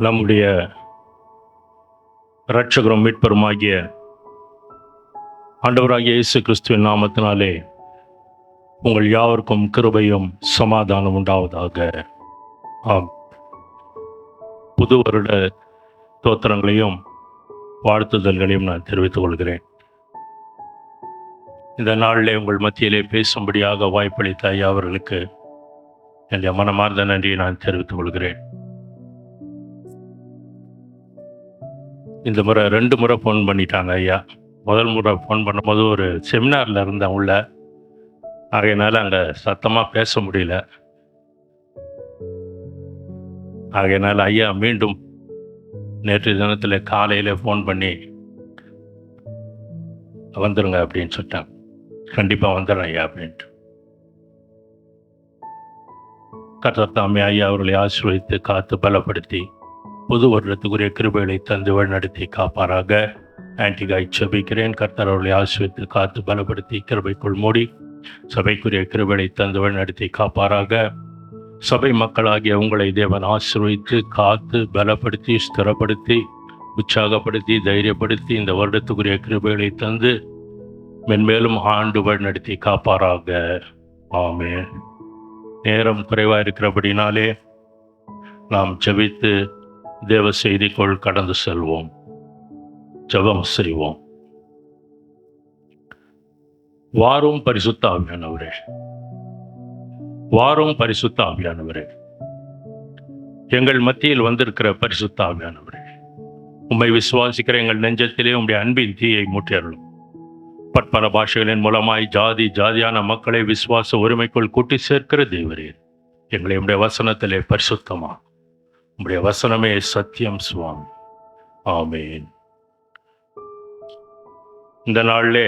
நம்முடைய இரட்சகரும் மீட்பருமாகிய ஆண்டவராகிய இயேசு கிறிஸ்துவின் நாமத்தினாலே உங்கள் யாவருக்கும் கிருபையும் சமாதானம் உண்டாவதாக. ஆம். புது வருட தோத்திரங்களையும் வாழ்த்துதல்களையும் நான் தெரிவித்துக் கொள்கிறேன். இந்த நாளிலே உங்கள் மத்தியிலே பேசும்படியாக வாய்ப்பளித்த ஐயா அவர்களுக்கு என்னுடைய மனமார்ந்த நன்றியை நான் தெரிவித்துக் கொள்கிறேன். இந்த முறை 2 முறை ஃபோன் பண்ணிட்டாங்க ஐயா. முதல் முறை ஃபோன் பண்ணும்போது ஒரு செமினாரில் இருந்தேன் உள்ள, ஆகையினால அங்கே சத்தமாக பேச முடியல. ஆகையினால ஐயா மீண்டும் நேற்று தினத்தில் காலையில் ஃபோன் பண்ணி வந்துடுங்க அப்படின்னு சொல்லிட்டாங்க. கண்டிப்பாக வந்துடுறேன் ஐயா அப்படின்ட்டு. கர்த்தர் தாமே ஐயா அவர்களை ஆசீர்வதித்து காத்து பலப்படுத்தி புது வருடத்துக்குரிய கிருபைகளை தந்து வழிநடத்தி காப்பாராக. ஆன்டிகாய் செபிக்கிறேன். கர்த்தர் அவர்களை ஆசீர்வதித்து காத்து பலப்படுத்தி கிருபைக்குள் மூடி சபைக்குரிய கிருபைகளை தந்து வழிநடத்தி காப்பாராக. சபை மக்களாகிய உங்களை தேவன் ஆசீர்வதித்து காத்து பலப்படுத்தி ஸ்திரப்படுத்தி உற்சாகப்படுத்தி தைரியப்படுத்தி இந்த வருடத்துக்குரிய கிருபைகளை தந்து மென்மேலும் ஆண்டு வழிநடத்தி காப்பாராக. ஆமென். நேரம் குறைவாக இருக்கிறபடினாலே நாம் ஜெபித்து தேவ செய்திக்குள் கடந்து செல்வோம். ஜெபம் செய்வோம். வாரும் பரிசுத்த ஆவியானவரே, வாரும் பரிசுத்த ஆவியானவரே, எங்கள் மத்தியில் வந்திருக்கிற பரிசுத்த ஆவியானவரே, உம்மை விசுவாசிக்கிற எங்கள் நெஞ்சத்திலே உம்முடைய அன்பின் தீயை மூட்டியருளும். பற்பல பாஷைகளின் மூலமாய் ஜாதி ஜாதியான மக்களை விசுவாச உரிமைக்குள் கூட்டி சேர்க்கிற தேவரே, எங்களை உம்முடைய வசனத்திலே பரிசுத்தமா, உம்முடைய வசனமே சத்தியம் சுவாமி. ஆமென். இந்த நாளிலே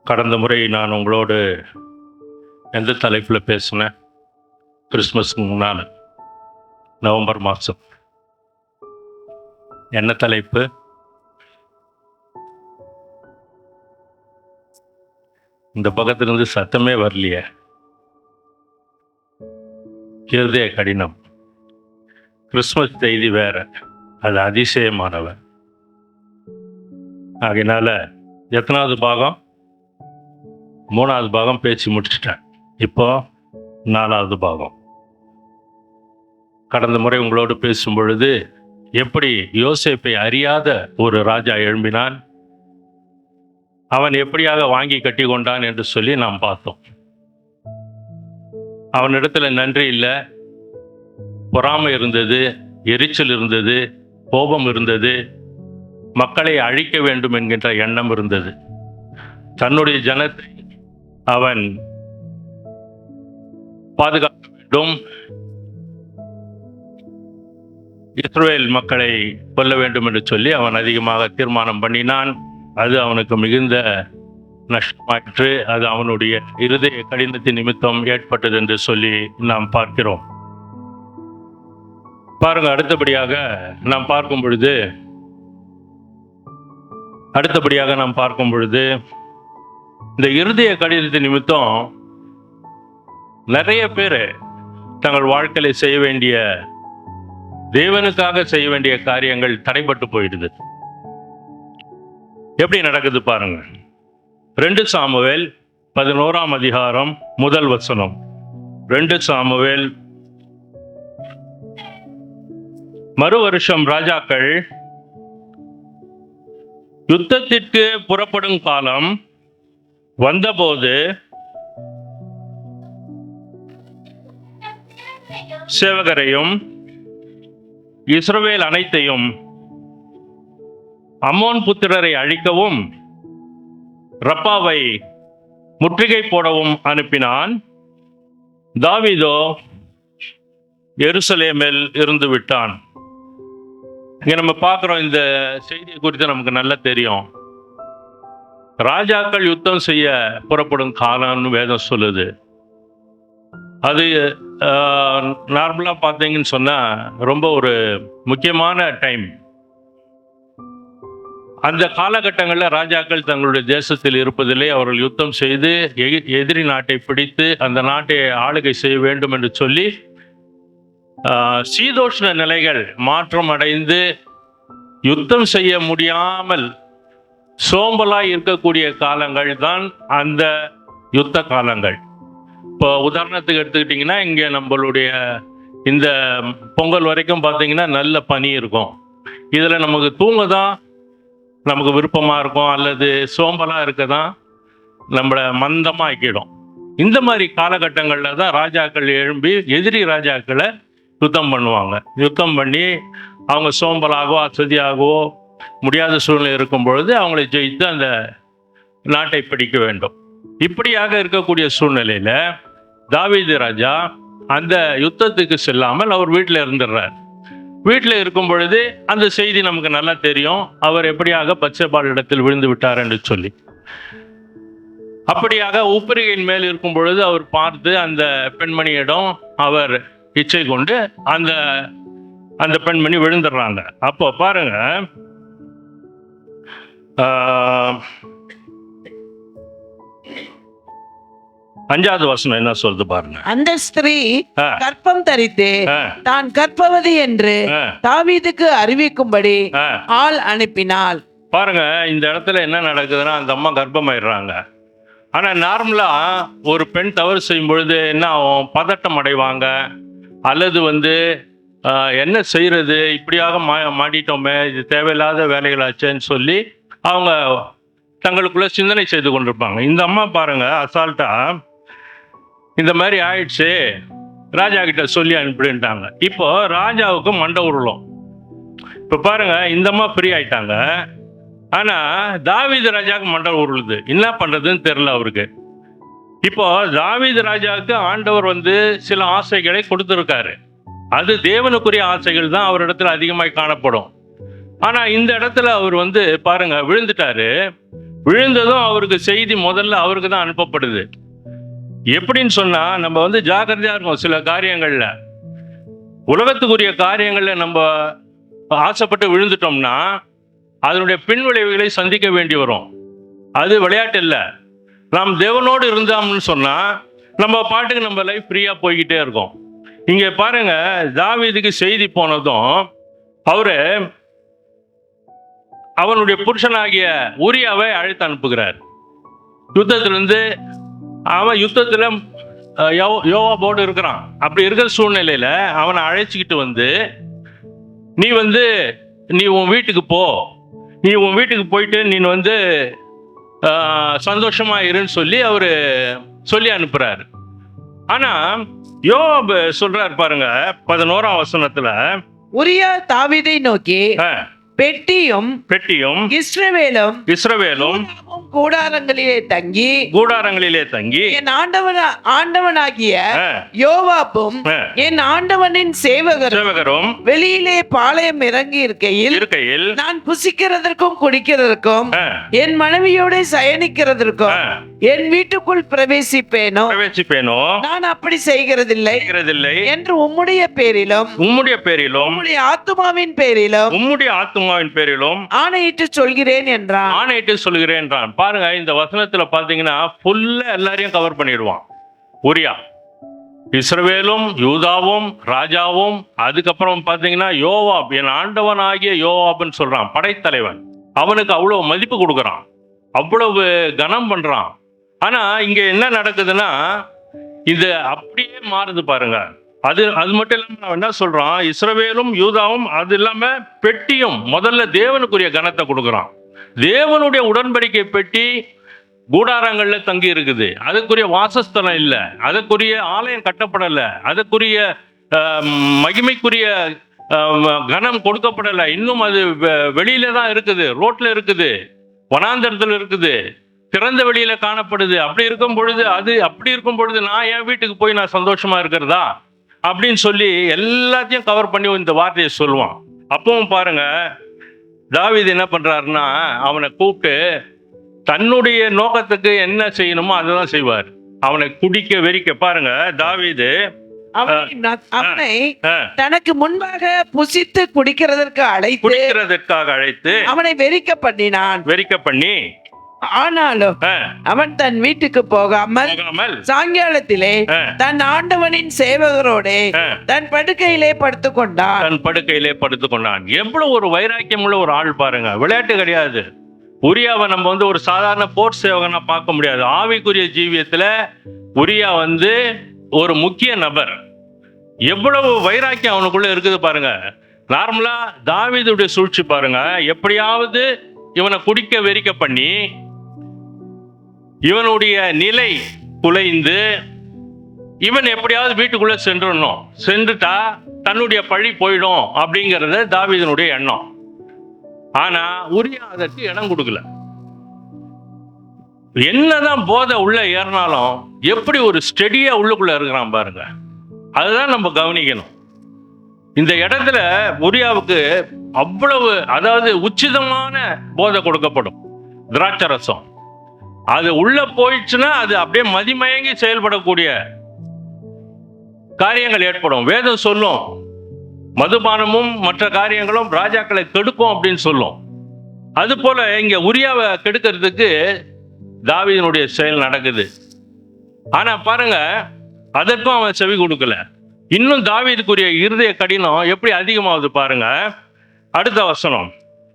கடந்த முறை நான் உங்களோடு எந்த தலைப்பில் பேசினேன்? கிறிஸ்மஸ்க்கு முன்னால் நவம்பர் மாதம். என்ன தலைப்பு? இந்த பக்கத்திலிருந்து சத்தமே வரலையே. இருதய கடினம். கிறிஸ்மஸ் செய்தி வேற, அது அதிசயமானவன். ஆகையினால எத்தனாவது பாகம்? 3வது பாகம் பேச்சு முடிச்சிட்டேன். இப்போ 4வது பாகம். கடந்த முறை உங்களோடு பேசும் பொழுது எப்படி யோசேப்பை அறியாத ஒரு ராஜா எழும்பினான், அவன் எப்படியாக வாங்கி கட்டி கொண்டான் என்று சொல்லி நாம் பார்த்தோம். அவனிடத்துல நன்றி இல்லை, பொறாமை இருந்தது, எரிச்சல் இருந்தது, கோபம் இருந்தது, மக்களை அழிக்க வேண்டும் என்கின்ற எண்ணம் இருந்தது. தன்னுடைய ஜனத்தை அவன் பாதுகாக்க வேண்டும், இஸ்ரவேல் மக்களை கொல்ல வேண்டும் என்று சொல்லி அவன் அதிகமாக தீர்மானம் பண்ணினான். அது அவனுக்கு மிகுந்த நஷ்டமாயிற்று. அது அவனுடைய இருதய கடினத்தின் நிமித்தம் ஏற்பட்டது என்று சொல்லி நாம் பார்க்கிறோம். பாருங்க, அடுத்தபடியாக நாம் பார்க்கும் பொழுது இந்த இருதய கடினத்தின் நிமித்தம் நிறைய பேர் தங்கள் வாழ்க்கையில செய்ய வேண்டிய, தேவனுக்காக செய்ய வேண்டிய காரியங்கள் தடைபட்டு போயிடுது. எப்படி நடக்குது பாருங்க. 2 சாமுவேல் 11ஆம் அதிகாரம் 1 வசனம். 2 சாமுவேல். மறு வருஷம் ராஜாக்கள் யுத்தத்திற்கு புறப்படும் காலம் வந்தபோது சேவகரையும் இஸ்ரவேல் அனைத்தையும் அம்மோன் புத்திரரை அழிக்கவும் ரப்பாவை முற்றுகை போடவும் அனுப்பினான். தாவீதோ எருசலேமில் இருந்து விட்டான். இங்க நம்ம பார்க்கிறோம், இந்த செய்தியை குறித்து நமக்கு நல்லா தெரியும். ராஜாக்கள் யுத்தம் செய்ய புறப்படும் காலம்னு வேதம் சொல்லுது. அது நார்மலாக பார்த்தீங்கன்னு சொன்னால் ரொம்ப ஒரு முக்கியமான டைம். அந்த காலகட்டங்களில் ராஜாக்கள் தங்களுடைய தேசத்தில் இருப்பதிலே அவர்கள் யுத்தம் செய்து எதிரி நாட்டை பிடித்து அந்த நாட்டை ஆளுகை செய்ய வேண்டும் என்று சொல்லி சீதோஷ்ண நிலைகள் மாற்றம் அடைந்து யுத்தம் செய்ய முடியாமல் சோம்பலாய் இருக்கக்கூடிய காலங்கள் தான் அந்த யுத்த காலங்கள். இப்போ உதாரணத்துக்கு எடுத்துக்கிட்டிங்கன்னா, இங்கே நம்மளுடைய இந்த பொங்கல் வரைக்கும் பார்த்தீங்கன்னா நல்ல பனி இருக்கும். இதில் நமக்கு தூங்க தான் நமக்கு விருப்பமாக இருக்கும், அல்லது சோம்பலாக இருக்க தான் நம்மளை மந்தமாக ஆக்கிடும். இந்த மாதிரி காலகட்டங்களில் தான் ராஜாக்கள் எழும்பி எதிரி ராஜாக்களை யுத்தம் பண்ணுவாங்க. யுத்தம் பண்ணி அவங்க சோம்பலாகவோ அசதியாகவோ முடியாத சூழ்நிலை இருக்கும் பொழுது அவங்களை ஜெயித்து அந்த நாட்டை பிடிக்க வேண்டும். இப்படியாக இருக்கக்கூடிய சூழ்நிலையில் தாவீது ராஜா அந்த யுத்தத்துக்கு செல்லாமல் அவர் வீட்டில் இருந்துடுறார். வீட்டில் இருக்கும் பொழுது அந்த செய்தி நமக்கு நல்லா தெரியும், அவர் எப்படியாக பத்சேபாள் இடத்தில் விழுந்து விட்டார் என்று சொல்லி. அப்படியாக உப்பரிகையின் மேல் இருக்கும் பொழுது அவர் பார்த்து அந்த பெண்மணியிடம் அவர் இச்சை கொண்டு அந்த பெண்மணி விழுந்துடுறாங்க. அப்போ பாருங்க, 5வது வசனம் என்ன சொல்லுது பாருங்க. அந்த ஸ்திரீ கர்ப்பம் தரித்து தான் கர்ப்பவதி என்று தாவீதுக்கு அறிவிக்கும்படி ஆள் அனுப்பினாள். பாருங்க, இந்த இடத்துல என்ன நடக்குதுன்னா, அந்த அம்மா கர்ப்பமாயிடுறாங்க. ஆனா நார்மலா ஒரு பெண் தவறு செய்யும் பொழுது என்ன ஆகும்? பதட்டம் அடைவாங்க, அல்லது என்ன செய்யறது, இப்படியாக மாட்டிட்டோமே, இது தேவையில்லாத வேலைகளாச்சேன்னு சொல்லி அவங்க தங்களுக்குள்ள சிந்தனை செய்து கொண்டிருப்பாங்க. இந்த அம்மா பாருங்க, அசால்ட்டா இந்த மாதிரி ஆயிடுச்சு, ராஜா கிட்ட சொல்லி அனுப்பிடுன்ட்டாங்க. இப்போ ராஜாவுக்கு மண்டை உருளும். இப்போ பாருங்க, இந்த அம்மா ஃப்ரீ ஆயிட்டாங்க, ஆனா தாவீது ராஜாவுக்கு மண்டை உருளுது. என்ன பண்றதுன்னு தெரியல அவருக்கு. இப்போ தாவீது ராஜாவுக்கு ஆண்டவர் சில ஆசைகளை கொடுத்துருக்காரு. அது தேவனுக்குரிய ஆசைகள் தான் அவரிடத்துல அதிகமாய் காணப்படும். ஆனா இந்த இடத்துல அவர் பாருங்க விழுந்துட்டாரு. விழுந்ததும் அவருக்கு செய்தி முதல்ல அவருக்கு தான் அனுப்பப்படுது. எப்படின்னு சொன்னா, நம்ம ஜாக்கிரதையா இருக்கும். சில காரியங்கள்ல, உலகத்துக்குரிய காரியங்கள்ல நம்ம ஆசைப்பட்டு விழுந்துட்டோம்னா அதனுடைய பின்விளைவுகளை சந்திக்க வேண்டி வரும். அது விளையாட்டு இல்லை. நாம் தேவனோடு இருந்தோம்னு சொன்னா நம்ம பாட்டுக்கு நம்ம லைஃப் ஃப்ரீயா போய்கிட்டே இருக்கோம். இங்க பாருங்க, தாவீதுக்கு செய்தி போனதும் அவரு அவனுடைய புருஷனாகிய உரியாவை அழைத்து அனுப்புகிறார். யுத்தத்திலிருந்து அவன் யுத்தத்துல யோவாபோடு இருக்கிறான். அப்படி இருக்கிற சூழ்நிலையில அவனை அழைச்சிக்கிட்டு நீ உன் வீட்டுக்கு போ, நீ உன் வீட்டுக்கு போயிட்டு நீ சந்தோஷமா இருன்னு சொல்லி அவரு சொல்லி அனுப்புறாரு. ஆனா யோவாப் சொல்றாரு பாருங்க, 11ஆம் வசனத்துல, உரியா தாவீதை நோக்கி, பெட்டியும் இஸ்ரவேலும் கூடாரங்களிலே தங்கி என் ஆண்டவனாகிய யோவாபும் என் ஆண்டவனின் சேவகரும் வெளியிலே பாளையம் இறங்கி இருக்கையில் நான் புசிக்கிறதற்கும் குடிக்கிறதற்கும் என் மனைவியோட சயனிக்கிறதற்கும் என் வீட்டுக்குள் பிரவேசிப்பேனோ நான் அப்படி செய்கிறதில்லை என்று உம்முடைய பேரிலும் உம்முடைய ஆத்துமாவின் பேரிலும் ஆணையிட்டு சொல்கிறேன் என்றான். பாருங்க, இந்த வசனத்துல பாத்தீங்கன்னா ஃபுல்லா எல்லாரையும் கவர் பண்ணிடுவான். உரியா, இஸ்ரவேலும் யூதாவும் ராஜாவும், அதுக்கப்புறம் பாத்தீங்கன்னா யோவாப், என் ஆண்டவனாகிய யோவாப்னு சொல்றான், படைத்தலைவன். அவனுக்கு அவ்வளவு மதிப்பு கொடுக்கறான், அவ்வளவு கனம் பண்றான். ஆனா இங்க என்ன நடக்குதுன்னா, இது அப்படியே மாறுது பாருங்க. அது மட்டும் இல்லாம நான் என்ன சொல்றான், இஸ்ரவேலும் யூதாவும், அது இல்லாம பெட்டியும் முதல்ல தேவனுக்குரிய கனத்தை கொடுக்குறான். தேவனுடைய உடன்படிக்கை பெட்டி கூடாரங்கள்ல தங்கி இருக்குது. அதுக்குரிய வாசஸ்தலம் இல்லை, அதுக்குரிய ஆலயம் கட்டப்படலை, அதுக்குரிய மகிமைக்குரிய கனம் கொடுக்கப்படலை. இன்னும் அது வெளியில தான் இருக்குது, ரோட்ல இருக்குது, வனாந்தரத்தில் இருக்குது, திறந்த வெளியில காணப்படுது. அப்படி இருக்கும் பொழுது நான் என் வீட்டுக்கு போய் நான் சந்தோஷமா இருக்கிறதா அப்படின்னு சொல்லி எல்லாத்தையும் கவர் பண்ணி இந்த வார்த்தையை சொல்லுவான். அப்பவும் பாருங்க, தாவீது என்ன பண்றாருன்னா, அவனை கூப்பிட்டு தன்னுடைய நோக்கத்துக்கு என்ன செய்யணுமோ அதைதான் செய்வார். அவனை குடிக்க வெறிக்க பாருங்க, தாவீது அவனை தனக்கு முன்பாக புசித்து குடிக்கிறதற்காக அழைத்து அவனை வெறிக்க பண்ணி ஆனாலும் அவன் தன் வீட்டுக்கு போகாமல் சாயங்காலத்திலே தன் ஆண்டவனின் சேவகரோட தன் படுக்கையிலே படுத்துக்கொண்டான். எவ்வளவு ஒரு வைராக்கியம் உள்ள ஒரு ஆள் பாருங்க. விளையாட்டு கிடையாது. உரியாவை நம்ம வந்து ஒரு சாதாரண போர் சேவகனா பார்க்க முடியாது. ஆவிக்குரிய ஜீவியத்துல உரியா வந்து ஒரு முக்கிய நபர். எவ்வளவு வைராக்கியம் அவனுக்குள்ள இருக்குது பாருங்க. நார்மலா தாவீதுடைய சூழ்ச்சி பாருங்க. எப்படியாவது இவனை குடிக்க வெறிக்க பண்ணி இவனுடைய நிலை குலைந்து இவன் எப்படியாவது வீட்டுக்குள்ள சென்றுட்டா தன்னுடைய பழி போயிடும் அப்படிங்கறது தாவீதினுடைய எண்ணம். ஆனா உரியா அதற்கு இடம் கொடுக்கல. என்னதான் போதை உள்ள ஏறினாலும் எப்படி ஒரு ஸ்டெடியா உள்ளுக்குள்ள இருக்கிறான் பாருங்க. அதுதான் நம்ம கவனிக்கணும். இந்த இடத்துல உரியாவுக்கு அவ்வளவு, அதாவது உச்சிதமான போதை கொடுக்கப்படும், திராட்சை ரசம். அது உள்ள போயிடுச்சுன்னா அது அப்படியே மதிமயங்கி செயல்படக்கூடிய காரியங்கள் ஏற்படும். வேதம் சொல்லும், மதுபானமும் மற்ற காரியங்களும் ராஜாக்களை கெடுக்கும் அப்படின்னு சொல்லும். அது போல இங்க உரியாவை கெடுக்கிறதுக்கு தாவீதினுடைய செயல் நடக்குது. ஆனா பாருங்க, அதற்கும் அவன் செவி கொடுக்கல. இன்னும் தாவீதுக்குரிய இருதய கடினம் எப்படி அதிகமாகுது பாருங்க. அடுத்த வசனம்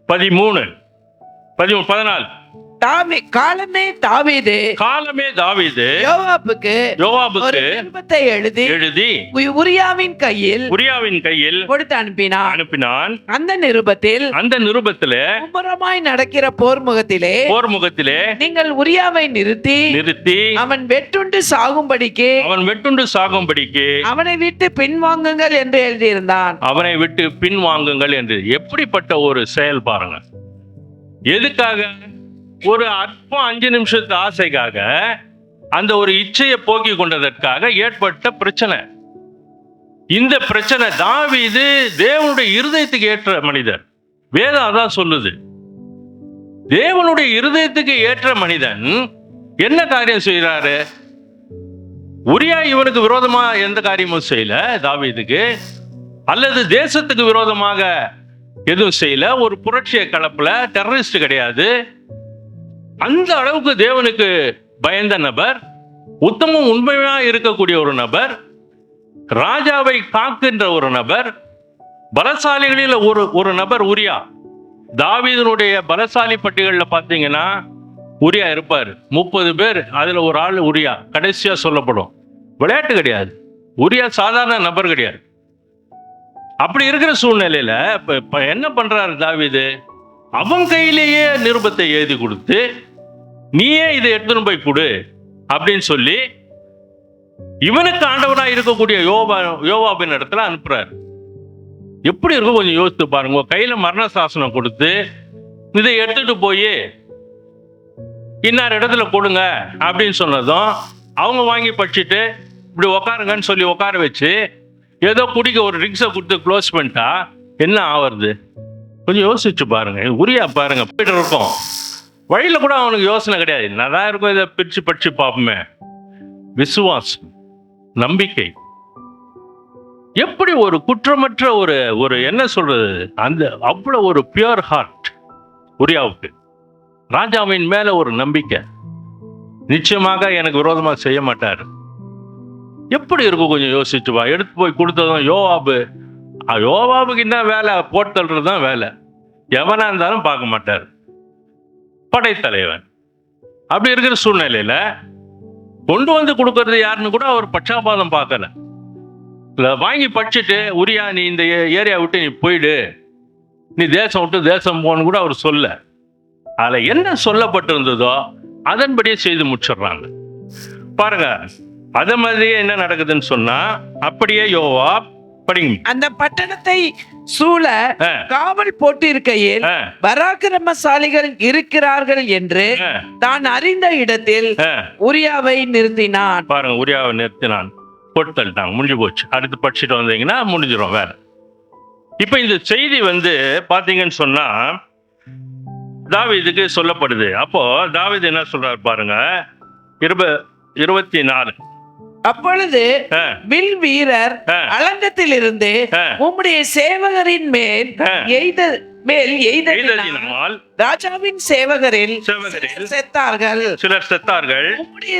13, 14. காலமே தாவீது யோவாபுக்கு ஒரு நிருபத்தை எழுதி உரியாவின் கையில் கொடுத்து அனுப்பினான். அந்த நிருபத்தில் மும்முரமாய் நடக்கிற போர் முகத்திலே நீங்கள் உரியாவை நிறுத்தி அவன் வெட்டுண்டு சாகும்படிக்கு அவனை விட்டு பின்வாங்குங்கள் என்று எழுதியிருந்தான். அவனை விட்டு பின்வாங்குங்கள் என்று. எப்படிப்பட்ட ஒரு செயல் பாருங்க. எதுக்காக? ஒரு அற்பம் 5 நிமிஷத்து ஆசைக்காக, அந்த ஒரு இச்சையை போக்கி கொண்டதற்காக ஏற்பட்ட பிரச்சனை. இந்த பிரச்சனை தாவீது தேவனுடைய இருதயத்துக்கு ஏற்ற மனிதர். வேதம் அதான் சொல்லுது. தேவனுடைய இருதயத்துக்கு ஏற்ற மனிதன் என்ன காரியம் செய்யறாரு? உரியா இவனுக்கு விரோதமா எந்த காரியமும் செய்யல தாவீதுக்கு, அல்லது தேசத்துக்கு விரோதமாக எதுவும் செய்யல. ஒரு புரட்சியை கலப்பல, டெரரிஸ்ட் கிடையாது. அந்த அளவுக்கு தேவனுக்கு பயந்த நபர், உத்தமம் உண்மையா இருக்கக்கூடிய ஒரு நபர், ராஜாவை காக்கின்ற ஒரு நபர், பலசாலிகளில் ஒரு நபர் உரியா. தாவீதினுடைய பலசாலி பட்டியலில் பார்த்தீங்கன்னா உரியா இருப்பார். 30 பேர், அதுல ஒரு ஆள் உரியா கடைசியா சொல்லப்படும். விளையாட்டு கிடையாது. உரியா சாதாரண நபர் கிடையாது. அப்படி இருக்கிற சூழ்நிலையில இப்ப என்ன பண்றாரு தாவீது? அவன் கையிலேயே நிருபத்தை எழுதி கொடுத்து, நீயே இதை எடுத்துன்னு போய் கொடு அப்படின்னு சொல்லி இவனுக்கு ஆண்டவனா இருக்கக்கூடிய யோவாபின் இடத்துல அனுப்புறாரு. எப்படி இருக்கும் கொஞ்சம் யோசித்து பாருங்க. கையில மரண சாசனம் கொடுத்து இதை எடுத்துட்டு போய் இன்னார் இடத்துல கொடுங்க அப்படின்னு சொன்னதும் அவங்க வாங்கி படிச்சுட்டு இப்படி உக்காருங்கன்னு சொல்லி உட்கார வச்சு ஏதோ குடிக்க ஒரு ட்ரிங்க்ஸை கொடுத்து க்ளோஸ் பண்ணிட்டா என்ன ஆவறது? கொஞ்சம் யோசிச்சு பாருங்க. உரியா பாருங்க, போயிட்டு இருக்கும் வழியில கூட அவனுக்கு யோசனை கிடையாது. நல்லா இருக்கும், இதை பிரிச்சு படிச்சு பார்ப்போமே. விசுவாசம், நம்பிக்கை, எப்படி ஒரு குற்றமற்ற ஒரு என்ன சொல்றது, அந்த அவ்வளவு ஒரு பியூர் ஹார்ட் உரியாவுக்கு. ராஜாவின் மேல ஒரு நம்பிக்கை, நிச்சயமாக எனக்கு விரோதமா செய்ய மாட்டாரு. எப்படி இருக்கும் கொஞ்சம் யோசிச்சு வா. எடுத்து போய் கொடுத்ததும் யோவாபுக்கு என்ன வேலை? போட்டல்றதுதான் வேலை. எவனா இருந்தாலும் பார்க்க மாட்டார். படைத்தலைவன். அப்படி இருக்கிற சூழ்நிலையில கொண்டு வந்து கொடுக்கறது யாருன்னு கூட அவர் பட்சாபாதம் பார்க்கல. வாங்கி படிச்சுட்டு உரியா நீ இந்த ஏரியா விட்டு நீ போயிடு, நீ தேசம் விட்டு தேசம் போன்னு கூட அவர் சொல்ல. அதுல என்ன சொல்லப்பட்டிருந்ததோ அதன்படியே செய்து முடிச்சிடுறாங்க பாருங்க. அத மாதிரியே என்ன நடக்குதுன்னு சொன்னா, அப்படியே யோவாப் படிங்க. அந்த பட்டணத்தை சூழ காவல் போட்டு இருக்கையில் பராக்கிரமசாலிகள் இருக்கிறார்கள் என்று தான் அறிந்த இடத்தில் உரியாவை நிறுத்தினான். பாருங்க, உரியாவை நிறுத்தினான், போட்டுட்டாங்க, முடிஞ்சு போச்சு. அடுத்து படிச்சுட்டு வந்தீங்கன்னா முடிஞ்சிடும் வேற. இப்ப இந்த செய்தி பாத்தீங்கன்னு சொன்னா தாவீதுக்கு சொல்லப்படுது. அப்போ தாவீது என்ன சொல்றாரு பாருங்க, 24. அப்பொழுது வில் வீரர் அலங்கத்தில் இருந்து உம்முடைய சேவகரின் மேல் எய்த மேல் எய்ததினால் எய்ததினால் ராஜாவின் சேவகரில் சேவகரில் செத்தார்கள். சிலர் செத்தார்கள். உம்முடைய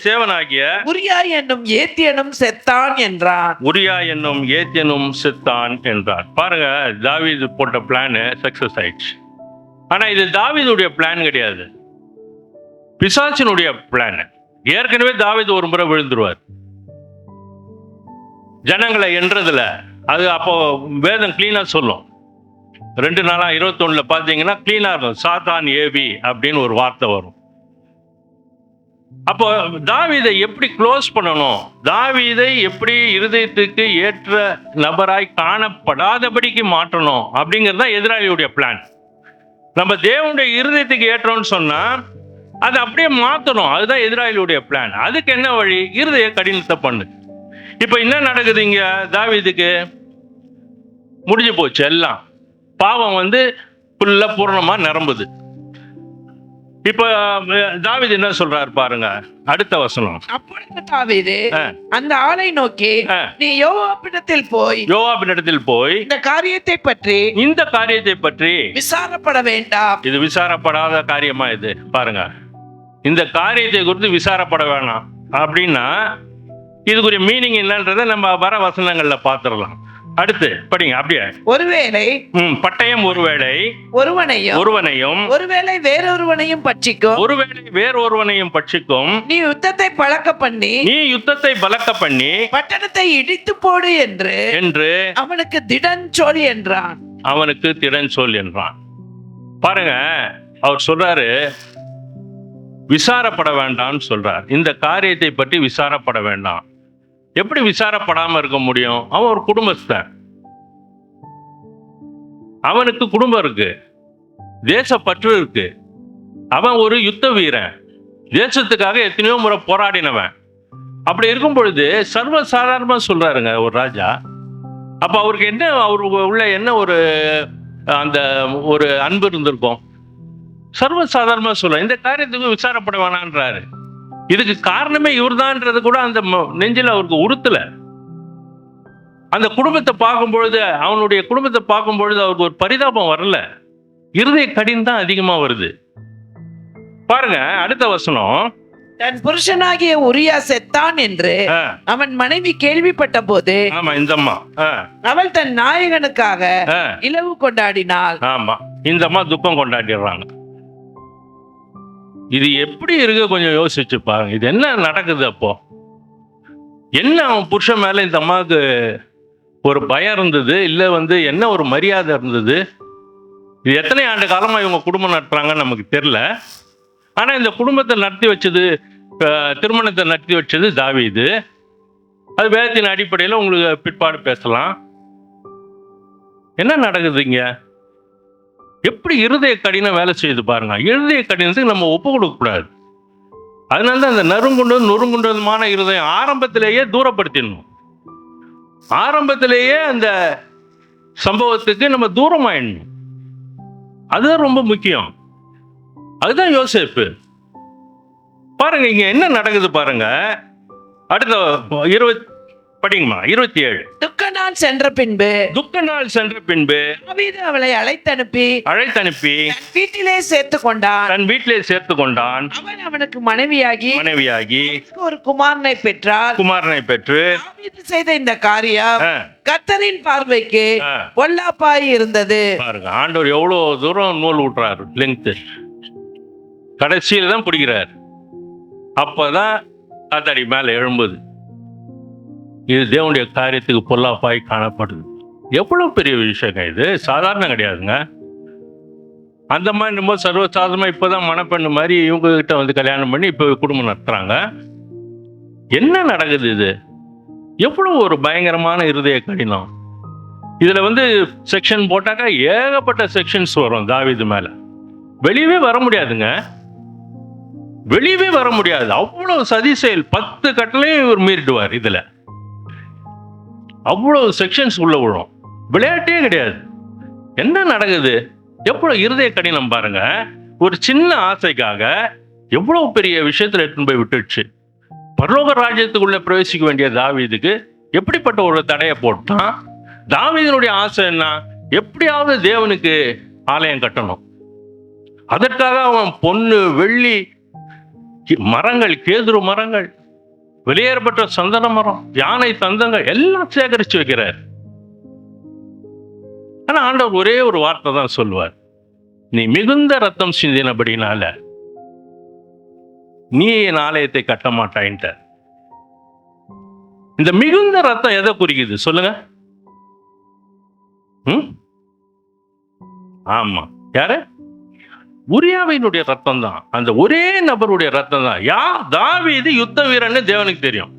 சேவகனாகிய உரியா என்னும் ஏத்தியனும் செத்தான் என்றான். உரியா என்னும் ஏத்தியனும் செத்தான் என்றார். பாருங்க, தாவீது போட்ட பிளான் சக்சஸ் ஆயிடுச்சு. ஆனா இது தாவீதுடைய பிளான் கிடையாது, பிசாசினுடைய பிளான். ஏற்கனவே தாவீது ஒரு முறை விழுந்துருவார் ஜனங்களை என்றதுல. அது அப்போ வேதம் கிளீனா சொல்லும். 2 நாளா 21 பாத்தீங்கன்னா கிளீனா இருக்கும். சாத்தான் ஏவி அப்படின்னு ஒரு வார்த்தை வரும். அப்போ தாவீதை எப்படி க்ளோஸ் பண்ணணும், தாவீதை எப்படி இருதயத்துக்கு ஏற்ற நபராய் காணப்படாதபடிக்கு மாற்றணும் அப்படிங்கிறது தான் எதிராளியுடைய பிளான். நம்ம தேவனுடைய இருதயத்துக்கு ஏற்றோம்னு சொன்னா அதை அப்படியே மாற்றணும். அதுதான் எதிராளியுடைய பிளான். அதுக்கு என்ன வழி? இருதய கடினத்தை பண்ணு. இப்ப என்ன நடக்குது இங்க? தாவீதுக்கு முடிஞ்சு போச்சு எல்லாம். பாவம் ஃபுல்லா பூரணமா நிரம்புது. இப்ப தாவீது என்ன சொல்றாரு பாருங்க, அடுத்த வசனம். அப்பொழுது தாவீது அந்த ஆளை நோக்கி, நீ யோவாபினிடத்தில் போய் இந்த காரியத்தை பற்றி விசாரப்பட வேண்டாம். இது விசாரப்படாத காரியமா? இது பாருங்க, இந்த காரியத்தை குறித்து விசாரப்பட வேணாம் அப்படின்னா இதுக்குரிய மீனிங் என்னன்றதை நம்ம வர வசனங்கள்ல பாத்துடலாம். அடுத்து படிங்க அப்படியே. ஒருவேளை பட்டயம் ஒருவனையும் ஒருவேளை வேறொருவனையும் பட்சிக்கும். நீ யுத்தத்தை பலக்க பண்ணி பட்டணத்தை இடித்து போடு என்று அவனுக்கு திடன் சொல் என்றான். பாருங்க, அவர் சொல்றாரு விசாரப்பட வேண்டாம்னு சொல்றார். இந்த காரியத்தை பற்றி விசாரப்பட வேண்டாம். எப்படி விசாரப்படாம இருக்க முடியும்? அவன் ஒரு குடும்பஸ்தன், அவனுக்கு குடும்பம் இருக்கு, தேசப்பற்று இருக்கு, அவன் ஒரு யுத்த வீரன், தேசத்துக்காக எத்தனையோ முறை போராடினவன். அப்படி இருக்கும் பொழுது சர்வசாதாரணமா சொல்றாருங்க ஒரு ராஜா. அப்ப அவருக்கு என்ன, அவருக்கு உள்ள என்ன ஒரு அன்பு இருந்திருக்கும்? சர்வசாதாரணமா சொல்ல இந்த காரியத்துக்கு விசாரப்பட வேணான்றாரு. இதுக்கு காரணமே இவர்தான்ன்றது கூட அந்த நெஞ்சில் அவருக்கு உறுத்தல. அந்த குடும்பத்தை பார்க்கும் பொழுது, அவனுடைய குடும்பத்தை பார்க்கும் பொழுது அவருக்கு ஒரு பரிதாபம் வரல, இருதய கடினம் தான் அதிகமா வருது. பாருங்க அடுத்த வசனம். தன் புருஷனாகிய உரியா செத்தான் என்று அவன் மனைவி கேள்விப்பட்ட போது, இந்த அம்மா அவள் தன் நாயகனுக்காக இலவு கொண்டாடினாள். ஆமா, இந்த அம்மா துக்கம் கொண்டாடிடுறாங்க. இது எப்படி இருக்கு கொஞ்சம் யோசிச்சு பாருங்க. இது என்ன நடக்குது? அப்போ என்ன அவன் புருஷன் மேல இந்த அம்மாவுக்கு ஒரு பயம் இருந்தது, இல்ல என்ன ஒரு மரியாதை இருந்தது? இது எத்தனை ஆண்டு காலமா இவங்க குடும்பம் நடத்துறாங்கன்னு நமக்கு தெரியல. ஆனா இந்த குடும்பத்தை நடத்தி வச்சது, திருமணத்தை நடத்தி வச்சது தாவீது. அது வேதத்தின் அடிப்படையில் உங்களுக்கு பிற்பாடு பேசலாம். என்ன நடக்குது இங்க? எப்படி இருதய கடினம் வேலை செய்து பாருங்க. இருதய கடினத்துக்கு நம்ம ஒப்பு கொடுக்க கூடாது. அதனாலதான் அந்த நொறுங்குண்டதுமான இருதயம் ஆரம்பத்திலேயே தூரப்படுத்திடணும். ஆரம்பத்திலேயே அந்த சம்பவத்துக்கு நம்ம தூரம் ஆயிடணும். அதுதான் ரொம்ப முக்கியம். அதுதான் யோசேப்பு. பாருங்க இங்க என்ன நடக்குது பாருங்க. அடுத்த 27. துக்க நாள் சென்ற பின்பு தாவீது அவளை அழைத்தனுப்பி தன் வீட்டிலே சேர்த்து கொண்டான். அவன் அவனுக்கு மனைவியாகி ஒரு குமாரனை பெற்று தாவீது செய்த இந்த காரியம் கர்த்தரின் பார்வைக்கு பொல்லாப்பாய் இருந்தது. பாருங்க, ஆண்டவர் எவ்வளவு தூரம் நூல் விட்டுறாரு, லெங்த் கடைசியில தான் பிடிக்கிறார். அப்பதான் காத்தாடி மேல எழும்புது. இது தேவனுடைய காரியத்துக்கு பொல்லாப்பாய் காணப்படுது. எவ்வளவு பெரிய விஷயங்க இது, சாதாரணம் கிடையாதுங்க. அந்த மாதிரி ரொம்ப சர்வசாதாரணமா இப்பதான் மணப்பெண்ணு மாதிரி இவங்க கிட்ட கல்யாணம் பண்ணி இப்ப குடும்பம் நடத்துறாங்க. என்ன நடக்குது? இது எவ்வளவு ஒரு பயங்கரமான இருதய கடினம். இதுல செக்ஷன் போட்டாக்கா ஏகப்பட்ட செக்ஷன்ஸ் வரும் தாவீது மேல. வெளியவே வர முடியாதுங்க, வெளியவே வர முடியாது. அவ்வளவு சதி செயல், 10 கட்டளையும் இவர் மீறிடுவார். இதுல அவ்வளவு செக்ஷன்ஸ் உள்ள விழும். விளையாட்டே கிடையாது. என்ன நடக்குது? எவ்வளவு இருதய கடினம் பாருங்க. ஒரு சின்ன ஆசைக்காக எவ்வளவு பெரிய விஷயத்துல எடுத்துன்னு போய் விட்டுடுச்சு. பரலோக ராஜ்யத்துக்குள்ள பிரவேசிக்க வேண்டிய தாவீதுக்கு எப்படிப்பட்ட ஒரு தடையை போட்டான்? தாவீதினுடைய ஆசை என்ன? எப்படியாவது தேவனுக்கு ஆலயம் கட்டணும். அதற்காக அவன் பொன்னு, வெள்ளி, மரங்கள், கேதுரு மரங்கள், வெளியேறப்பட்ட சந்தன மரம், யானை தந்தங்கள் எல்லாம் சேகரிச்சு வைக்கிறார். ஆனா ஆண்டவர் ஒரே ஒரு வார்த்தை தான் சொல்லுவார், நீ மிகுந்த ரத்தம் சிந்தினபடினால நீ என் ஆலயத்தை கட்ட மாட்டாயின்ட்ட. இந்த மிகுந்த ரத்தம் எதை குறிக்குது சொல்லுங்க? ஆமா, யாரு? உரியாவினுடைய ரத்தம் தான். அந்த ஒரே நபருடைய ரத்தம் தான். தாவீது யுத்த வீரன் தேவனுக்கு தெரியும்.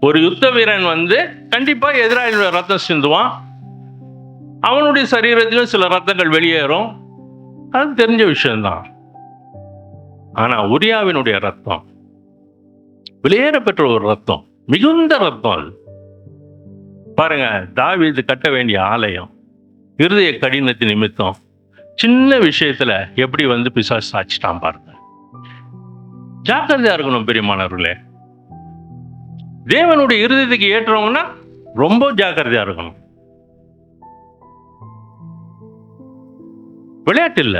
ஒரு யுத்த வீரன் கண்டிப்பா எதிராளியுடைய ரத்தம் சிந்துவான். அவனுடைய சரீரத்திலும் சில ரத்தங்கள் வெளியேறும். அது தெரிஞ்ச விஷயம்தான். ஆனா உரியாவினுடைய ரத்தம் வெளியேற பெற்ற ஒரு ரத்தம், மிகுந்த ரத்தம். அது பாருங்க, தாவீது கட்ட வேண்டிய ஆலயம் இருதய கடினத்தின் நிமித்தம் சின்ன விஷயத்துல எப்படி பிசாசு சாச்சிட்டான் பாருங்க. ஜாக்கிரதையா இருக்கணும் பெரியமானவர்களே. தேவனுடைய இருதயத்துக்கு ஏற்றவங்கன்னா ரொம்ப ஜாக்கிரதையா இருக்கணும். விளையாட்டு இல்ல.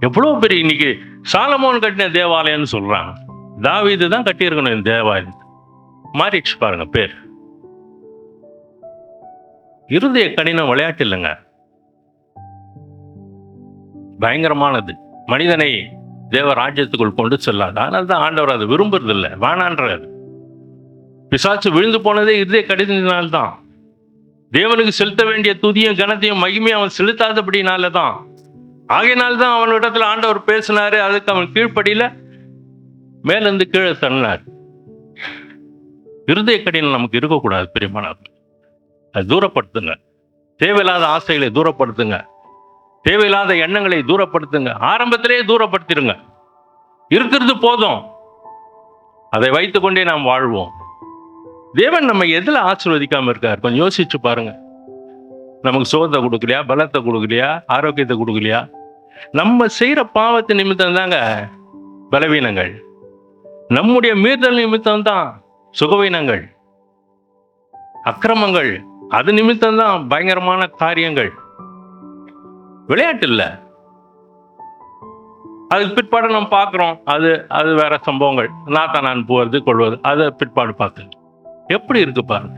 எவ்வளவு பெரிய இன்னைக்கு சாலமோன் கட்டின தேவாலயம்னு சொல்றாங்க. தாவீது தான் கட்டியிருக்கணும் இந்த தேவாலயம். மாறிடுச்சு பாருங்க பேர். இருதய கடினம் விளையாட்டு இல்லைங்க, பயங்கரமானது. மனிதனை தேவ ராஜ்யத்துக்குள் கொண்டு செல்லாது. அதனால தான் ஆண்டவர் அதை விரும்புறது இல்லை, வேணான்றாரு. பிசாசு விழுந்து போனதே இருதய கடினத்தினால்தான். தேவனுக்கு செலுத்த வேண்டிய துதியும் கனத்தையும் மகிமையும் அவன் செலுத்தாதபடினாலதான். ஆகையினால்தான் அவனிடத்துல ஆண்டவர் பேசினாரு. அதுக்கு அவன் கீழ்ப்படியில மேலிருந்து கீழே தள்ளினார். இருதய கடினம் நமக்கு இருக்கக்கூடாது பெரியமானவர்கள். அது தூரப்படுத்துங்க. தேவையில்லாத ஆசைகளை தூரப்படுத்துங்க. தேவையில்லாத எண்ணங்களை தூரப்படுத்துங்க. ஆரம்பத்திலே தூரப்படுத்திடுங்க. இருக்கிறது போதும், அதை வைத்துக் கொண்டே நாம் வாழ்வோம். தேவன் நம்ம எதுல ஆசீர்வதிக்காம இருக்கார்? கொஞ்சம் யோசிச்சு பாருங்க. நமக்கு சுகத்தை கொடுக்கலையா, பலத்தை கொடுக்கலையா, ஆரோக்கியத்தை கொடுக்கலையா? நம்ம செய்யற பாவத்து நிமித்தம் தாங்க பலவீனங்கள். நம்முடைய மீறுதல் நிமித்தம் தான் சுகவீனங்கள், அக்கிரமங்கள். அது நிமித்தம் தான் பயங்கரமான காரியங்கள். விளையாட்டு இல்ல. அதுக்கு பிற்பாடு நம்ம பார்க்கிறோம். அது அது வேற சம்பவங்கள். நான் போவது கொள்வது, அதை பிற்பாடு பார்த்து எப்படி இருக்கு பாருங்க.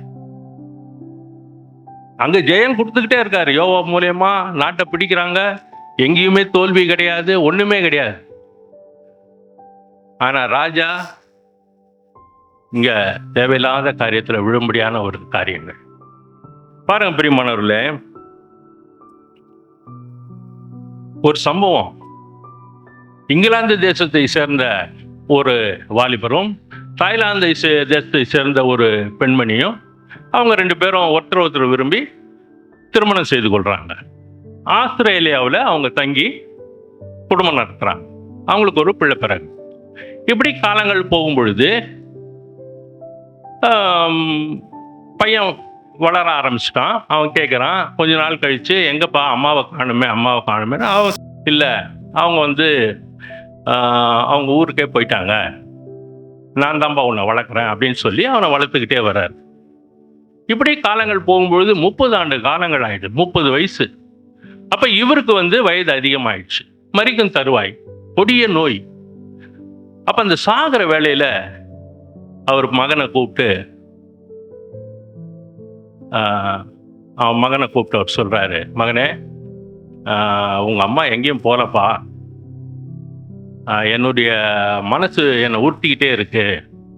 அங்க ஜெயம் கொடுத்துக்கிட்டே இருக்காரு. யோவா மூலியமா நாட்டை பிடிக்கிறாங்க. எங்கேயுமே தோல்வி கிடையாது, ஒண்ணுமே கிடையாது. ஆனா ராஜா இங்க தேவையில்லாத காரியத்துல விழும்படியான ஒரு காரியங்கள் பாருங்க பிரியமானவர்களே. ஒரு சம்பவம். இங்கிலாந்து தேசத்தை சேர்ந்த ஒரு வாலிபரும் தாய்லாந்து தேசத்தை சேர்ந்த ஒரு பெண்மணியும், அவங்க 2 பேரும் ஒருத்தர் விரும்பி திருமணம் செய்து கொள்றாங்க. ஆஸ்திரேலியாவில் அவங்க தங்கி குடும்பம் நடத்துறாங்க. அவங்களுக்கு ஒரு பிள்ளை பிறகு. இப்படி காலங்கள் போகும் பொழுது பையன் வளர ஆரம்பிச்சிட்டான். அவன் கேட்குறான், கொஞ்ச நாள் கழிச்சு, எங்கப்பா அம்மாவை காணுமே அவன் இல்லை, அவங்க அவங்க ஊருக்கே போயிட்டாங்க, நான் தான்ப்பா உன்னை வளர்க்குறேன் அப்படின்னு சொல்லி அவனை வளர்த்துக்கிட்டே வர்றார். இப்படி காலங்கள் போகும்பொழுது 30 ஆண்டு காலங்கள் ஆயிடுது. 30 வயசு. அப்ப இவருக்கு வயது அதிகமாயிடுச்சு. மரிக்கும் தருவாய், கொடிய நோய். அப்ப அந்த சாகர வேளையில அவர் மகனை கூப்பிட்டு அவர் சொல்றாரு, மகனே, உங்க அம்மா எங்கேயும் போலப்பா, என்னுடைய மனசு என்னை உறுத்திக்கிட்டே இருக்கு.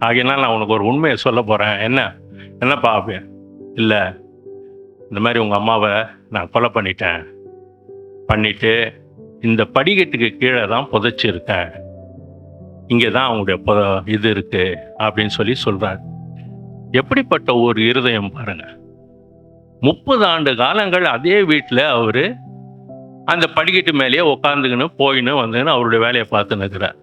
ஆகையினால் நான் உனக்கு ஒரு உண்மையை சொல்ல போறேன். என்னப்பா? இல்லை, இந்த மாதிரி உங்க அம்மாவை நான் கொலை பண்ணிட்டு இந்த படிக்கட்டுக்கு கீழே தான் புதைச்சிருக்கேன். இங்கே தான் அவங்களுடைய இது இருக்கு அப்படின்னு சொல்றாரு. எப்படிப்பட்ட ஒரு இருதயம் பாருங்க. 30 ஆண்டு காலங்கள் அதே வீட்டில் அவரு அந்த படிக்கட்டு மேலேயே உட்காந்துக்கின்னு போயின்னு அவருடைய வேலையை பார்த்து நிற்கிறார்.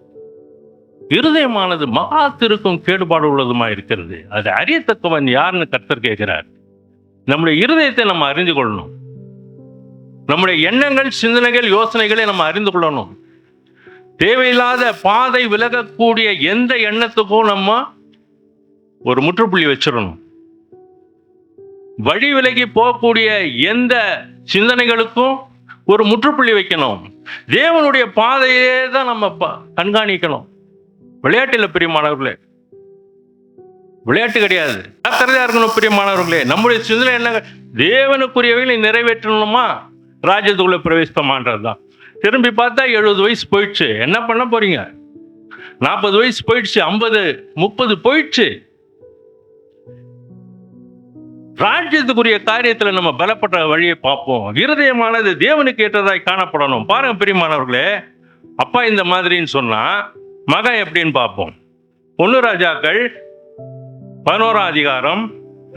இருதயமானது மகா திருக்கும் கேடுபாடு உள்ளதுமா இருக்கிறது. அது அறியத்தக்கவன் யாருன்னு கர்த்தர் கேட்கிறார். நம்முடைய இருதயத்தை நம்ம அறிந்து கொள்ளணும். நம்முடைய எண்ணங்கள், சிந்தனைகள், யோசனைகளை நம்ம அறிந்து கொள்ளணும். தேவையில்லாத பாதை விலகக்கூடிய எந்த எண்ணத்துக்கும் நம்ம ஒரு முற்றுப்புள்ளி வச்சிடணும். வழி விலகி போகக்கூடிய எந்த சிந்தனைகளுக்கும் ஒரு முற்றுப்புள்ளி வைக்கணும். தேவனுடைய பாதையே தான் நம்ம கண்காணிக்கணும். விளையாட்டில் பிரியமானவர்களே, விளையாட்டு கிடையாது, ஜாக்கிரதையா இருக்கணும் பிரியமானவர்களே. நம்முடைய சிந்தனை என்ன? தேவனுக்குரியவைகளை நிறைவேற்றணுமா, ராஜ்யத்துக்குள்ள பிரவேசித்தமான்றது தான். திரும்பி பார்த்தா 70 வயசு போயிடுச்சு, என்ன பண்ண போறீங்க? 40 வயசு போயிடுச்சு, 50 30 போயிடுச்சு. ராஜ்யத்துக்குரிய காரியத்துல நம்ம பலப்பட்ட வழியை பார்ப்போம். இருதயமானது தேவனுக்கு ஏற்றதாய் காணப்படணும். பாருங்க பிரியமானவர்களே, அப்பா இந்த மாதிரின்னு சொன்னா மகன் எப்படின்னு பார்ப்போம். 1 ராஜாக்கள் 11ஆம் அதிகாரம்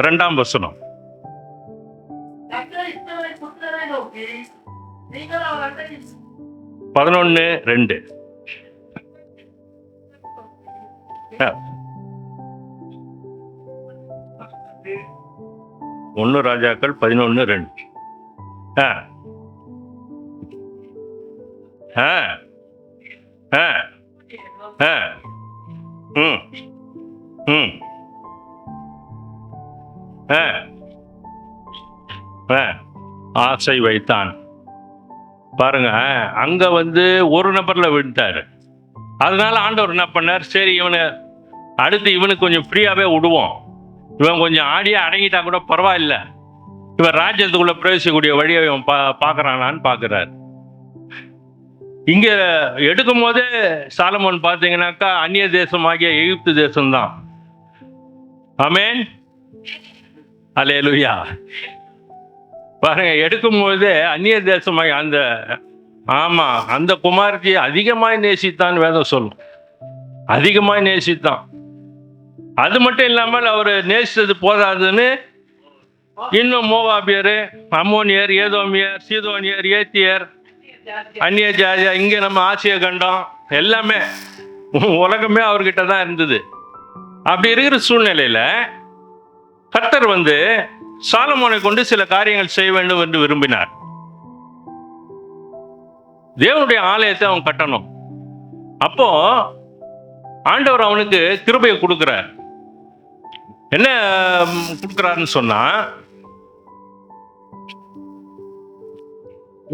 2ஆம் வசனம். 11:2. 1 ராஜாக்கள் 11:2. ஆசை வைத்தான். பாருங்க, அங்க ஒரு நபர்ல விழுந்தாரு. அதனால ஆண்டவர் என்ன பண்ணார், சரி இவனுக்கு கொஞ்சம் ஃப்ரீயாவே விடுவோம், இவன் கொஞ்சம் ஆடியே அடங்கிட்டா கூட பரவாயில்ல, இவன் ராஜ்யத்துக்குள்ள பிரவேசிக்கக்கூடிய வழியை இவன் பார்க்கறானான்னு பார்க்கிறார். இங்க எடுக்கும் போதே சாலமோன் பார்த்தீங்கன்னாக்கா அந்நிய தேசமாகிய எகிப்து தேசம்தான். ஆமென், அல்லேலூயா. பாருங்க, எடுக்கும் போதே அந்நிய தேசமாகிய அந்த குமாரத்தியை அதிகமாய் நேசித்தான் வேதம் சொல்லும். அதிகமாய் நேசித்தான். அது மட்டும் இல்லாமல் அவர் நேசித்தது போதாதுன்னு இன்னும் மோவாபியர், அம்மோனியர், ஏதோமியர், சீதோனியர், ஏத்தியர், அந்நிய ஜாதியா, இங்க நம்ம ஆசிய கண்டம் எல்லாமே உலகமே அவர்கிட்ட தான் இருந்தது. அப்படி இருக்கிற சூழ்நிலையில கர்த்தர் சாலமோனை கொண்டு சில காரியங்கள் செய்ய வேண்டும் என்று விரும்பினார். தேவனுடைய ஆலயத்தை அவன் கட்டணும். அப்போ ஆண்டவர் அவனுக்கு கிருபையை கொடுக்கிறார். என்ன கொடுக்கிறாருன்னு சொன்னா,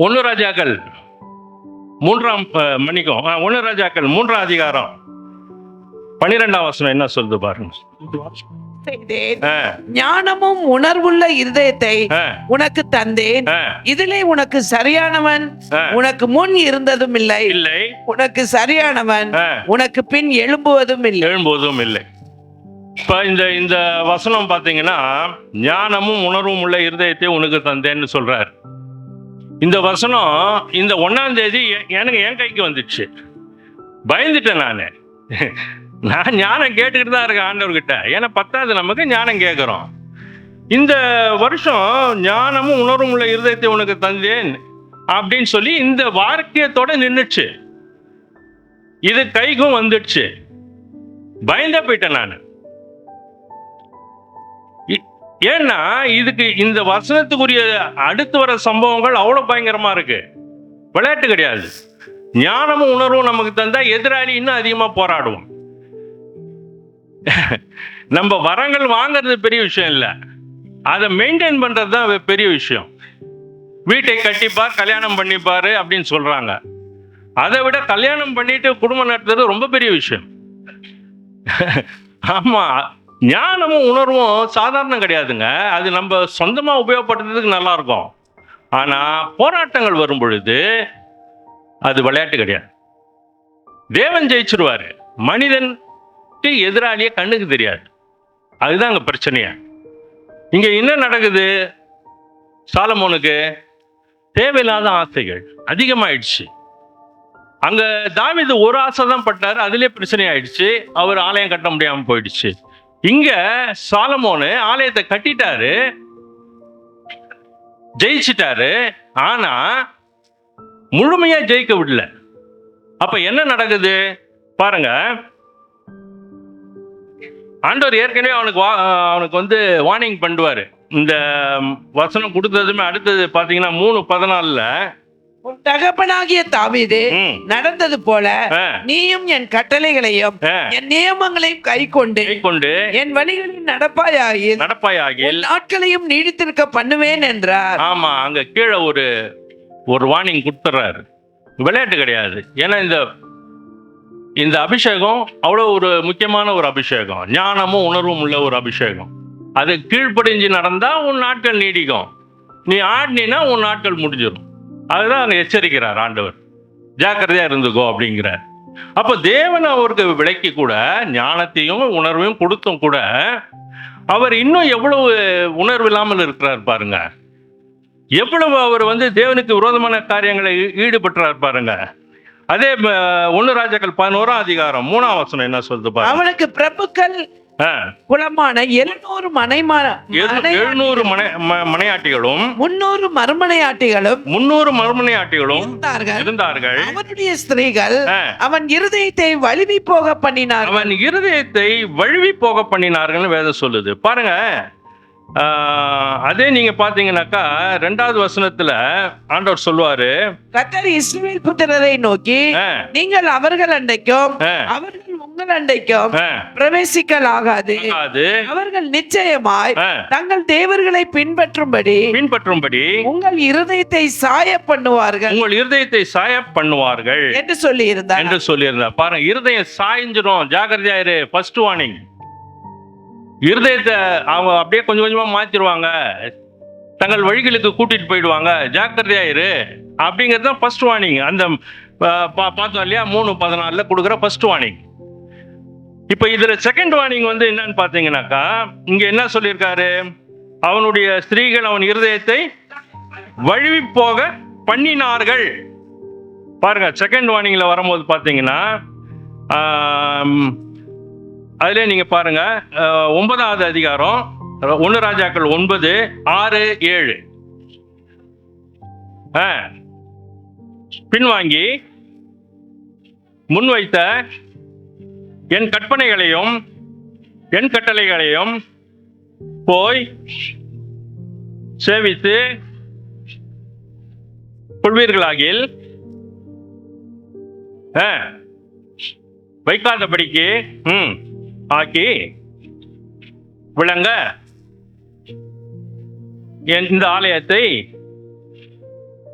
1 ராஜாக்கள் 3ஆம் அதிகாரம் 12ஆம் வசனம் என்ன சொல்லுது பாருங்க. ஞானமும் உணர்வுள்ள இருதயத்தை உனக்கு தந்தேன், இதிலே உனக்கு சரியானவன் உனக்கு முன் இருந்ததும் இல்லை, உனக்கு சரியானவன் உனக்கு பின் எழும்புவதும் இல்லை. இப்ப இந்த வசனம் பாத்தீங்கன்னா, ஞானமும் உணர்வும் உள்ள இருதயத்தை உனக்கு தந்தேன்னு சொல்றாரு. இந்த வசனம் இந்த 1ஆம் தேதி எனக்கு என் கைக்கு வந்துச்சு. பயந்துட்டேன் நான் ஞானம் கேட்டுக்கிட்டு தான் இருக்கேன் ஆண்டவர்கிட்ட. ஏன்னா 10வது நமக்கு ஞானம் கேட்கிறோம். இந்த வருஷம் ஞானமும் உணர்வும் உள்ள இருதயத்தை உனக்கு தந்தேன் அப்படின்னு சொல்லி இந்த வாக்கியத்தோட நின்றுச்சு. இது கைக்கும் வந்துடுச்சு. பயந்தே போயிட்டேன் நான். ஏன்னா இதுக்கு இந்த வசனத்துக்குரிய அடுத்து வர சம்பவங்கள் அவ்வளவு பயங்கரமா இருக்கு. விளையாட்டு கிடையாது. ஞானமும் உணர்வும் நமக்கு தந்தா எதிராளி இன்னும் அதிகமா போராடுவோம். நம்ம வரங்கள் வாங்கிறது பெரிய விஷயம் இல்லை, அதை மெயின்டைன் பண்றது தான் பெரிய விஷயம். வீட்டை கட்டிப்பார், கல்யாணம் பண்ணிப்பாரு அப்படின்னு சொல்றாங்க. அதை விட கல்யாணம் பண்ணிட்டு குடும்பம் நடத்துறது ரொம்ப பெரிய விஷயம். ஆமா, ஞானமும் உணர்வும் சாதாரணம் கிடையாதுங்க. அது நம்ம சொந்தமா உபயோகப்படுத்துறதுக்கு நல்லா இருக்கும். ஆனா போராட்டங்கள் வரும் பொழுது அது விளையாட்டு கிடையாது. தேவன் ஜெயிச்சிருவாரு, மனிதன் எதிராளியே கண்ணுக்கு தெரியாது. அதுதான் அங்க பிரச்சனையா. இங்க என்ன நடக்குது, சாலமோனுக்கு தேவையில்லாத ஆசைகள் அதிகமாயிடுச்சு. அங்க தாவீது ஒரு ஆசை தான் பட்டாரு, அதுலயே பிரச்சனை ஆயிடுச்சு. அவர் ஆலயம் கட்ட முடியாம போயிடுச்சு. இங்க சாலமோனு ஆலயத்தை கட்டிட்டாரு, ஜெயிச்சிட்டாரு. ஆனா முழுமையா ஜெயிக்க விடல. அப்ப என்ன நடக்குது பாருங்க. ஆண்டவர் ஏற்கனவே அவனுக்கு வார்னிங் பண்ணுவாரு. இந்த வசனம் கொடுத்ததுமே அடுத்தது பாத்தீங்கன்னா 3:14 உன் தகப்பனாகிய தாவீது ம். நடந்தது போல ஆ. நீயும் என் கட்டளைகளையும் ஆ. என் நியமங்களையும் கைக்கொண்டு கொண்டு என் வழிகளில் நடப்பாயாகில் நடப்பாயாகில் உன் நாட்களையும் நீடித்திருக்க பண்ணுவேன் என்றார். ஆமா, அங்க கீழே ஒரு வார்னிங் கொடுத்துறாரு. விளையாட்டு கிடையாது. ஏன்னா இந்த அபிஷேகம் அவ்வளவு ஒரு முக்கியமான ஒரு அபிஷேகம், ஞானமும் உணர்வும் உள்ள ஒரு அபிஷேகம். அது கீழ்ப்படிஞ்சு நடந்தா உன் நாட்கள் நீடிக்கும், நீ ஆடினா உன் நாட்கள் முடிஞ்சிடும். அதுதான் அங்க எச்சரிக்கிறார் ஆண்டவர், ஜாக்கிரதையா இருந்துக்கோ அப்படிங்கிறார். அப்போ தேவன் அவருக்கு விளக்கி கூட ஞானத்தையும் உணர்வையும் கொடுத்தும் கூட அவர் இன்னும் எவ்வளவு உணர்வு இல்லாமல் இருக்கிறார் பாருங்க. எவ்வளவு அவர் தேவனுக்கு விரோதமான காரியங்களை ஈடுபட்டுறார் பாருங்க. அதே 1 ராஜாக்கள் 11ஆம் அதிகாரம் 3ஆம் வசனம் என்ன சொல்லுது பாருங்க. அவனுக்கு பிரபுக்கள் குலமான 700 மனையாட்டிகளும் 300 மறுமனையாட்டிகளும் இருந்தார்கள். அவனுடைய ஸ்திரீகள் அவன் இருதயத்தை வழுவி போக பண்ணினார்கள் வேதம் சொல்லுது பாருங்க. அதே நீங்க பாத்தீங்கன்னாக்கா 2வது வசனத்துல ஆண்டவர் சொல்லுவாரு, கர்த்தர் இஸ்ரவேல் புத்திரரை நோக்கி நீங்கள் அவர்கள் அண்டைக்கும் அவர்கள் உங்கள் அண்டைக்கும் பிரவேசிக்கலாகாது, அவர்கள் நிச்சயமாய் தங்கள் தேவர்களை பின்பற்றும்படி உங்கள் இருதயத்தை சாய பண்ணுவார்கள் என்று சொல்லி இருந்தார். பாருங்க, இருதயம் சாய்ஞ்சிரும், ஜாக்கிரதையா இரு. First warning. இருதயத்தை அவங்க அப்படியே கொஞ்சம் கொஞ்சமா மாத்திருவாங்க, தங்கள் வழிகளுக்கு கூட்டிட்டு போயிடுவாங்க, ஜாக்கிரதையா இரு அப்படிங்கிறது தான் ஃபர்ஸ்ட் வார்னிங். அந்த பார்த்தோம் இல்லையா, 3:14 கொடுக்குற ஃபர்ஸ்ட் வார்னிங். இப்ப இதுல செகண்ட் வார்னிங் என்னன்னு பாத்தீங்கன்னாக்கா, இங்க என்ன சொல்லியிருக்காரு, அவனுடைய ஸ்திரீகள் அவன் இருதயத்தை வழுவி போக பண்ணினார்கள். பாருங்க, செகண்ட் வார்னிங்ல வரும்போது பாத்தீங்கன்னா அதுல நீங்க பாருங்க 9வது அதிகாரம் 1 ராஜாக்கள் 9, 6, 7. பின்வாங்கி முன்வைத்த என் கற்பனைகளையும் என் கட்டளைகளையும் போய் சேவித்து கொள்வீர்களாகில் வைக்காதபடிக்கு ஆக்கி விளங்க இந்த ஆலயத்தை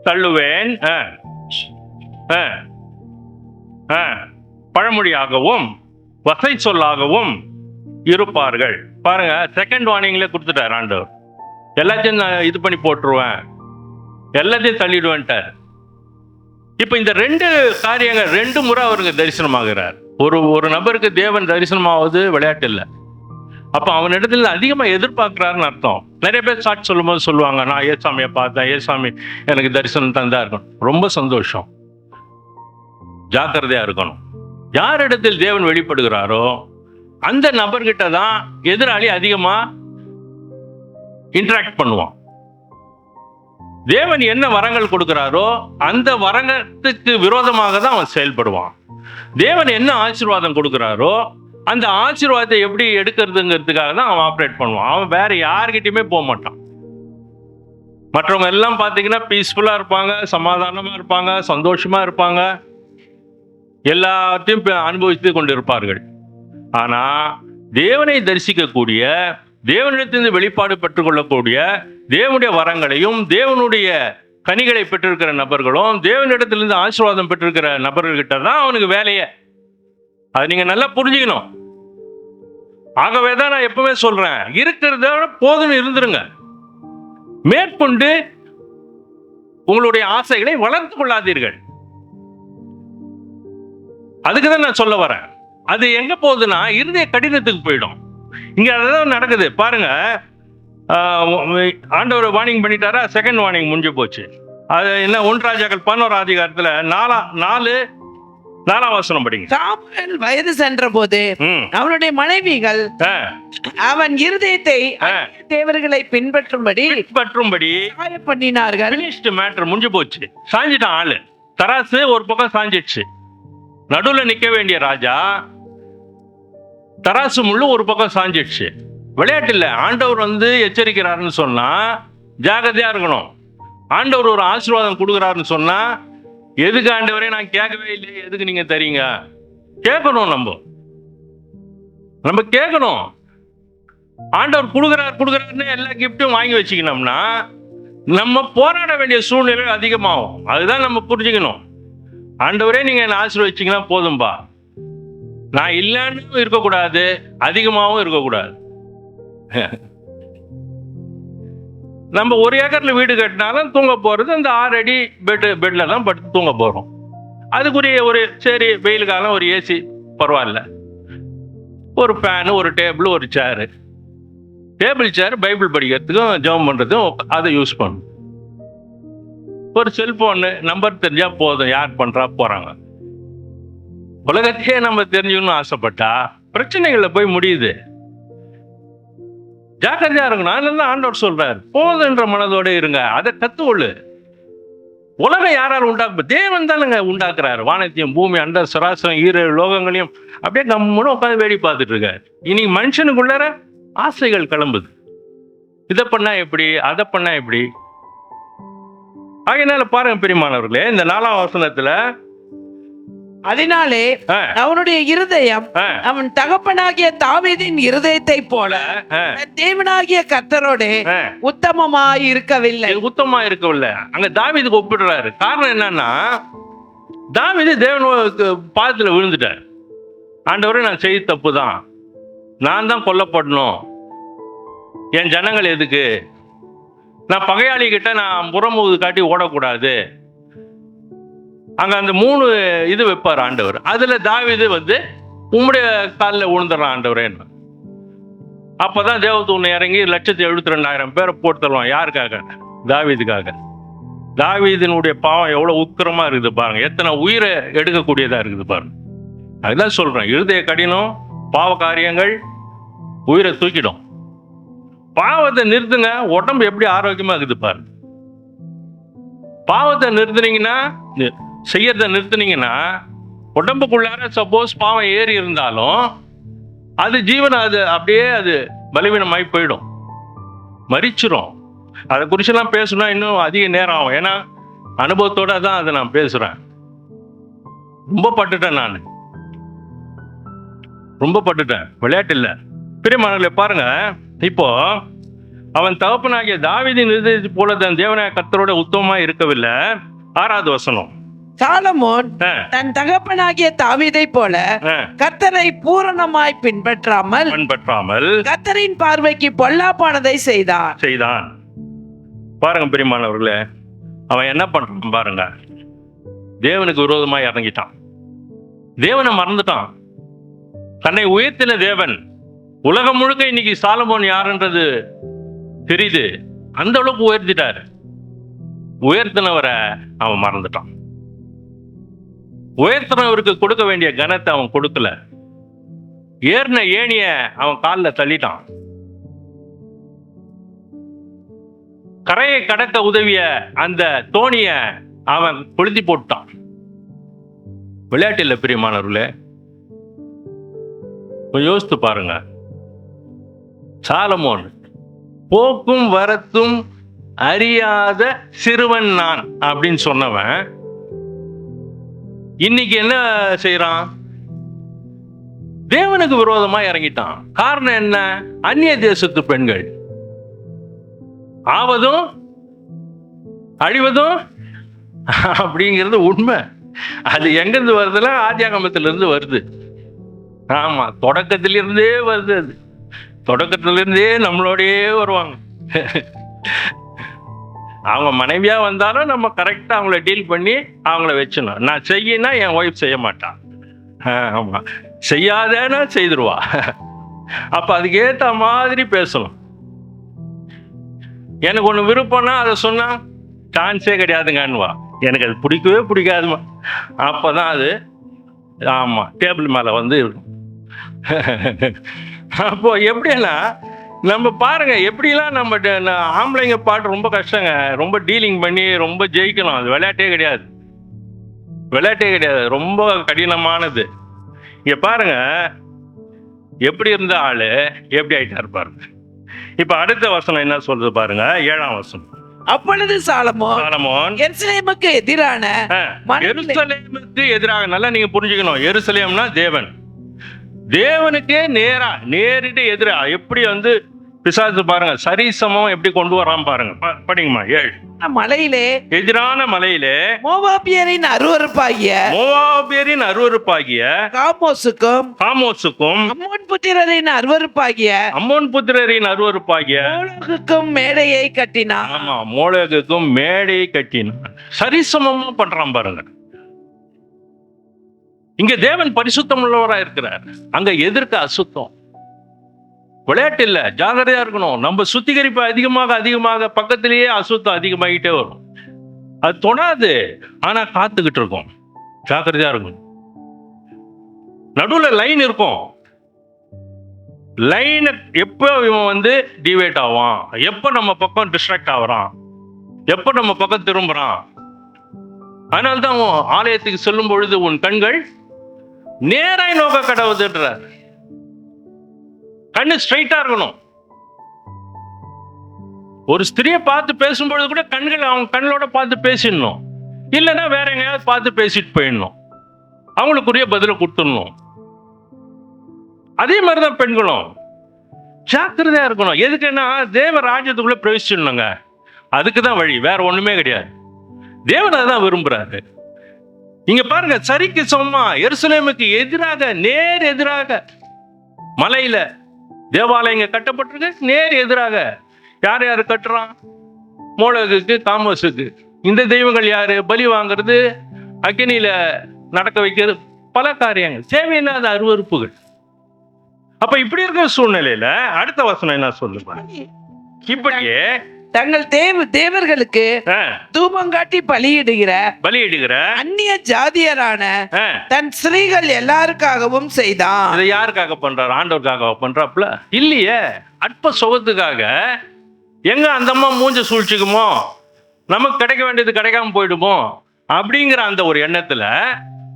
தள்ளுவேன், பழமொழியாகவும் வசை சொல்லாகவும் இருப்பார்கள். பாருங்க, செகண்ட் வார்னிங்ல கொடுத்துட்டார் ஆண்டவர். எல்லாத்தையும் நான் இது பண்ணி போட்டுருவேன், எல்லாத்தையும் தள்ளிடுவேன்ட்டார். இப்ப இந்த 2 காரியங்கள் 2 முறை அவருக்கு தரிசனமாகிறார். ஒரு நபருக்கு தேவன் தரிசனமாவது விளையாட்டு இல்லை. அப்ப அவனிடத்துல அதிகமா எதிர்பார்க்கிறாருன்னு அர்த்தம். நிறைய பேர் சாட்சி சொல்லும் போது சொல்லுவாங்க, நான் ஏசாமியை பார்த்தேன், ஏசாமி எனக்கு தரிசனம் தந்தா இருக்கணும். ரொம்ப சந்தோஷம், ஜாக்கிரதையா இருக்கணும். யாரிடத்தில் தேவன் வெளிப்படுகிறாரோ அந்த நபர்கிட்ட தான் எதிராளி அதிகமா இன்டராக்ட் பண்ணுவான். தேவன் என்ன வரங்கள் கொடுக்கிறாரோ அந்த வரங்கத்துக்கு விரோதமாக தான் அவன் செயல்படுவான். தேவன் என்ன ஆசீர்வாதம் கொடுக்கிறாரோ அந்த ஆசீர்வாதத்தை எப்படி எடுக்கிறதுங்கிறதுக்காக தான் அவன் ஆப்ரேட் பண்ணுவான். அவன் வேற யார்கிட்டயுமே போக மாட்டான். மற்றவங்க எல்லாம் பார்த்தீங்கன்னா பீஸ்ஃபுல்லா இருப்பாங்க, சமாதானமா இருப்பாங்க, சந்தோஷமா இருப்பாங்க, எல்லாத்தையும் அனுபவித்து கொண்டு இருப்பார்கள். ஆனா தேவனை தரிசிக்கக்கூடிய, தேவனிடத்திலிருந்து வெளிப்பாடு பெற்றுக்கொள்ளக்கூடிய, தேவனுடைய வரங்களையும் தேவனுடைய கனிகளை பெற்றிருக்கிற நபர்களும் தேவனிடத்திலிருந்து ஆசீர்வாதம் பெற்றிருக்கிற நபர்கள்கிட்ட தான் அவனுக்கு வேலையை. அதை நீங்க நல்லா புரிஞ்சுக்கணும். ஆகவே தான் நான் எப்பவுமே சொல்றேன், இருக்கிறத போதும்னு இருந்துருங்க. மேற்கொண்டு உங்களுடைய ஆசைகளை வளர்த்து கொள்ளாதீர்கள். அதுக்கு தான் நான் சொல்ல வரேன். அது எங்க போகுதுன்னா இருதய கடினத்துக்கு போயிடும். இங்க அதான் நடக்குது பாருங்க. ஆண்டவர் வார்னிங் பண்ணிட்டாரா, செகண்ட் வார்னிங் முடிஞ்சு போச்சு. அது என்ன, 1 ராஜாக்கள் 11ஆம் அதிகாரத்துல 4ஆம் வசனம் படிங்க. சாமுவேல் வயது சென்ற போது அவனுடைய மனைவிகள் அவன் இருதயத்தை தேவர்களை பின்பற்றும்படி பண்ணினார்கள். மேட்டர் முடிஞ்சு போச்சு. சாஞ்சிட்டான் ஆளு. தராசு ஒரு பக்கம் சாஞ்சிடுச்சு. நடுவுல நிக்க வேண்டிய ராஜா தராசு முள்ளு ஒரு பக்கம் சாஞ்சிடுச்சு. விளையாட்டு இல்லை. ஆண்டவர் எச்சரிக்கிறாருன்னு சொன்னா ஜாகிரதையா இருக்கணும். ஆண்டவர் ஒரு ஆசீர்வாதம் கொடுக்குறாருன்னு சொன்னா, எதுக்கு ஆண்டவரே நான் கேட்கவே இல்லையே, எதுக்கு நீங்க தரீங்க? கேட்கணும், நம்ம கேட்கணும். ஆண்டவர் கொடுக்குறாருன்னு எல்லா கிஃப்ட்டும் வாங்கி வச்சுக்கணும்னா நம்ம போராட வேண்டிய சூழ்நிலை அதிகமாகும். அதுதான் நம்ம புரிஞ்சுக்கணும். ஆண்டவரே நீங்க என்ன ஆசீர்வதிச்சீங்கன்னா போதும்பா, நான் இல்லைன்னு இருக்கக்கூடாது, அதிகமாகவும் இருக்கக்கூடாது. நம்ம 1 ஏக்கர்ல வீடு கட்டினாலும் தூங்க போறது அந்த 6 அடி பெட்ல தான் படுத்து தூங்க போறோம். அதுக்குரிய ஒரு சரி வெயில் காலம் ஒரு ஏசி பரவாயில்ல, ஒரு ஃபேனு, ஒரு டேபிள், ஒரு சேரு. டேபிள் சேர் பைபிள் படிக்கிறதுக்கும் ஜெபம் பண்றதுக்கும் அதை யூஸ் பண்ணும். ஒரு செல்போனு நம்பர் தெரிஞ்சா போதும், யார் பண்றா போறாங்க. உலகத்தையே நம்ம தெரிஞ்சுக்கணும்னு ஆசைப்பட்டா பிரச்சனைகள்ல போய் முடியுது. ஜாக்கிரதையா இருக்கணும். அதனால ஆண்டவர் சொல்றாரு, போதுன்ற மனதோட இருங்க, அதை கத்துக்கொள்ளு. உலகம் யாரால் தேவன் தானுங்க உண்டாக்குறாரு. வானத்தையும் பூமி அண்ட சராசரம் 7 லோகங்களையும் அப்படியே கம்முன்னு உட்காந்து வேடி பார்த்துட்டு இருக்காரு. இன்னைக்கு மனுஷனுக்குள்ளார ஆசைகள் கிளம்புது. இதை பண்ணா எப்படி, அதை பண்ணா எப்படி. ஆகையினால பாருங்க பிரியமானவர்களே, இந்த 4ஆம் வசனத்துல, அதனாலே அவனுடைய இருதயம் அவன் தகப்பனாகிய தாவீதின் இருதயத்தை போல தேவனாகிய கர்த்தரோடு உத்தமமாய் இருக்கவில்லை. அங்க தாவீதுக்கு ஒப்பிடுறாரு. காரணம் என்னன்னா, தாவீது தேவன் பாதத்துல விழுந்துட்டார். ஆண்டவரே நான் செய்த தப்பு தான், நான் தான் கொல்லப்படணும், என் ஜனங்கள் எதுக்கு, நான் பகையாளி கிட்ட நான் புறமுது காட்டி ஓடக்கூடாது. அங்க அந்த 3 இது வைப்பார் ஆண்டவர். அதுல தாவீது உம்முடைய காலில் விழுந்துடுறான் ஆண்டவரே. அப்பதான் தேவதூதன் இறங்கி 1,72,000 பேரை போட்டு தருவான். யாருக்காக? தாவீதுக்காக. தாவீதினுடைய பாவம் எவ்வளவு உக்கிரமா இருக்குது பாருங்க, எத்தனை உயிரை எடுக்கக்கூடியதா இருக்குது பாருங்க. அதுதான் சொல்றேன், இருதய கடினம், பாவ காரியங்கள் உயிரை தூக்கிடும். பாவத்தை நிறுத்துங்க, உடம்பு எப்படி ஆரோக்கியமா இருக்குது பாருங்க. பாவத்தை நிறுத்துனீங்கன்னா, செய்யறத நிறுத்துனீங்கன்னா, உடம்புக்குள்ளார சப்போஸ் பாவம் ஏறி இருந்தாலும் அது ஜீவன், அது அப்படியே அது பலவீனமாய் போயிடும், மரிச்சிரும். அதை குறிச்செல்லாம் பேசணும்னா இன்னும் அதிக நேரம் ஆகும். ஏன்னா அனுபவத்தோட தான் அதை நான் பேசுறேன். ரொம்ப பட்டுட்டேன், விளையாட்டு இல்லை. பிரியமானவர்களே பாருங்க, இப்போ அவன் தகப்பனாகிய தாவீதின் இருதயத்தை போல தன் தேவனாய கர்த்தரோட உத்தமமா இருக்கவில்லை. 6வது வசனம், சாலமோன் தன் தகப்பனாகிய தாவீதை போல கர்த்தரை பூரணமாய் பின்பற்றாமல் கர்த்தரின் பார்வைக்கு பொல்லாப்பானதை செய்தான். பாருங்க பிரியமானவர்களே, அவன் என்ன பண்றான் பாருங்க. தேவனுக்கு விரோதமா இறங்கிட்டான், தேவனை மறந்துட்டான். தன்னை உயர்த்தின தேவன், உலகம் முழுக்க இன்னைக்கு சாலமோன் யாருன்றது தெரியுது, அந்த அளவுக்கு உயர்த்திட்டாரு. உயர்த்தினவரை அவன் மறந்துட்டான். உயர்த்தினவருக்கு கொடுக்க வேண்டிய கனத்தை அவன் கொடுக்கல. ஏறின ஏணிய அவன் காலில் தள்ளிட்டான். கரையை கடக்க உதவிய அந்த தோணிய அவன் கொளுத்தி போட்டான். விளையாட்டு இல்லை பிரியமானவர்களே, யோசித்து பாருங்க. சாலமோன் போக்கும் வரத்தும் அறியாத சிறுவன் நான் அப்படின்னு சொன்னவன் இன்னைக்கு என்ன செய்யறான்? தேவனுக்கு விரோதமா இறங்கிட்டான். காரணம் என்ன? அந்நிய தேசத்து பெண்கள் ஆவதும் அழிவதும் அப்படிங்கிறது உண்மை. அது எங்கிருந்து வருதுல? ஆதியாகமத்திலிருந்து வருது. ஆமா, தொடக்கத்திலிருந்தே வருது. அது தொடக்கத்திலிருந்தே நம்மளோடயே வருவாங்க. அவங்க மனைவியா வந்தாலும் நம்ம கரெக்டா அவங்கள டீல் பண்ணி அவங்கள வச்சணும். நான் செய்யினா என் ஒய்ஃப் செய்ய மாட்டான், ஆமா செய்யாதேன்னா செய்துருவா. அப்ப அதுக்கு ஏத்த மாதிரி பேசணும். எனக்கு ஒண்ணு விருப்பம்னா அதை சொன்னா சான்ஸே கிடையாதுங்கன்னுவா. எனக்கு அது பிடிக்கவே பிடிக்காதுமா. அப்பதான் அது ஆமா டேபிள் மேல இருக்கும். அப்போ எப்படின்னா நம்ம பாருங்க, எப்படிலாம் நம்ம ஆம்பளைங்க பாட்டு ரொம்ப கஷ்டங்க. ரொம்ப டீலிங் பண்ணி ரொம்ப ஜெயிக்கணும். அது விளையாட்டே கிடையாது, ரொம்ப கடினமானது. இங்க பாருங்க, எப்படி இருந்த ஆளு எப்படி ஆயிட்டாரு பாருங்க. இப்ப அடுத்த வசனம் என்ன சொல்றது பாருங்க, 7ஆம் வசனம். அப்பொழுது சாலமோன் சாலமோன் எருசலேமுக்கு எதிரான மனநிலை- எருசலேமுக்கு எதிராக, நல்லா நீங்க புரிஞ்சுக்கணும், எருசலேம்னா தேவன், தேவனுக்கே நேரிட்டு எதிரா எப்படி வந்து பிசாசு பாருங்க சரிசமம் எப்படி கொண்டு வரான் பாருங்க. படிங்கம்மா 7. மலையிலே எதிரான மலையிலே மோவாபியரின் அருவருப்பாகிய காமோசுக்கும் அம்மோன் புத்திரரின் அருவருப்பாகிய மோளோகுக்கும் மேடையை கட்டினான். ஆமா, மோளோகுக்கும் மேடையை கட்டினான். சரிசமமா பண்றான் பாருங்க. இங்க தேவன் பரிசுத்தம் உள்ளவரா இருக்கிறார், அங்க எதிர்க்க அசுத்தம். விளையாட்டு இல்ல, ஜாகிரதையா இருக்கணும். நம்ம சுத்திகரிப்பு அதிகமாக பக்கத்திலேயே அசுத்தம் அதிகமாகிட்டே வரும். அது தொடாது, ஆனா காத்துக்கிட்டு இருக்கும். ஜாகிரதையா இருக்கும். நடுவுல லைன் இருக்கும். லைன் எப்போ இவன் வந்து டிவேட் ஆவான், எப்போ நம்ம பக்கம் டிஸ்ட்ராக்ட் ஆகுறான், எப்போ நம்ம பக்கம் திரும்புறான். அதனால்தான் அவன் ஆலயத்துக்கு செல்லும் பொழுது உன் கண்கள் நேராய் நோக்க கடவுதுன்றார். கண்ணு ஸ்ட்ரைட்டா இருக்கணும். ஒரு ஸ்திரியை பார்த்து பேசும்பொழுது கூட கண்கள் அவங்க கண்ணோட பார்த்து பேசிடணும். இல்லைன்னா வேற எங்கேயாவது பார்த்து பேசிட்டு போயிடணும். அவங்களுக்குரிய பதிலை கொடுத்துடணும். அதே மாதிரிதான் பெண்களும் ஜாக்கிரதையா இருக்கணும். எதுக்குன்னா தேவ ராஜ்யத்துக்குள்ள பிரவேசிச்சிடணுங்க. அதுக்குதான் வழி, வேற ஒண்ணுமே கிடையாது. தேவன் அதான் விரும்புறாரு. இங்க பாருங்க, சரிக்கு சமமா எருசலேமுக்கு எதிராக நேர் எதிராக மலையில தேவாலயங்க கட்டப்பட்டிருக்கு. நேர் எதிராக யார் கட்டுறான்? மோளோகுக்கு, காமோசுக்கு. இந்த தெய்வங்கள் யாரு? பலி வாங்குறது, அக்னியில நடக்க வைக்கிறது, பல காரியங்கள், தேவையில்லாத அருவருப்புகள். அப்ப இப்படி இருக்கிற சூழ்நிலையில அடுத்த வசனம் என்ன சொல்லுங்க? இப்படியே தங்கள் தேவர்களுக்கு தூபங்காட்டி பலியிடுகிற அந்நிய ஜாதியரான தன் ஸ்திரீகள் எல்லாருக்காகவும் செய்தான். இதை யாருக்காக பண்றாரு? ஆண்டவருக்காக பண்றாப்ல இல்லையே. அற்ப சுகத்துக்காக. எங்க அந்த அம்மா மூஞ்ச சூழ்ச்சிக்குமோ, நமக்கு கிடைக்க வேண்டியது கிடைக்காம போயிடுமோ அப்படிங்கிற அந்த ஒரு எண்ணத்துல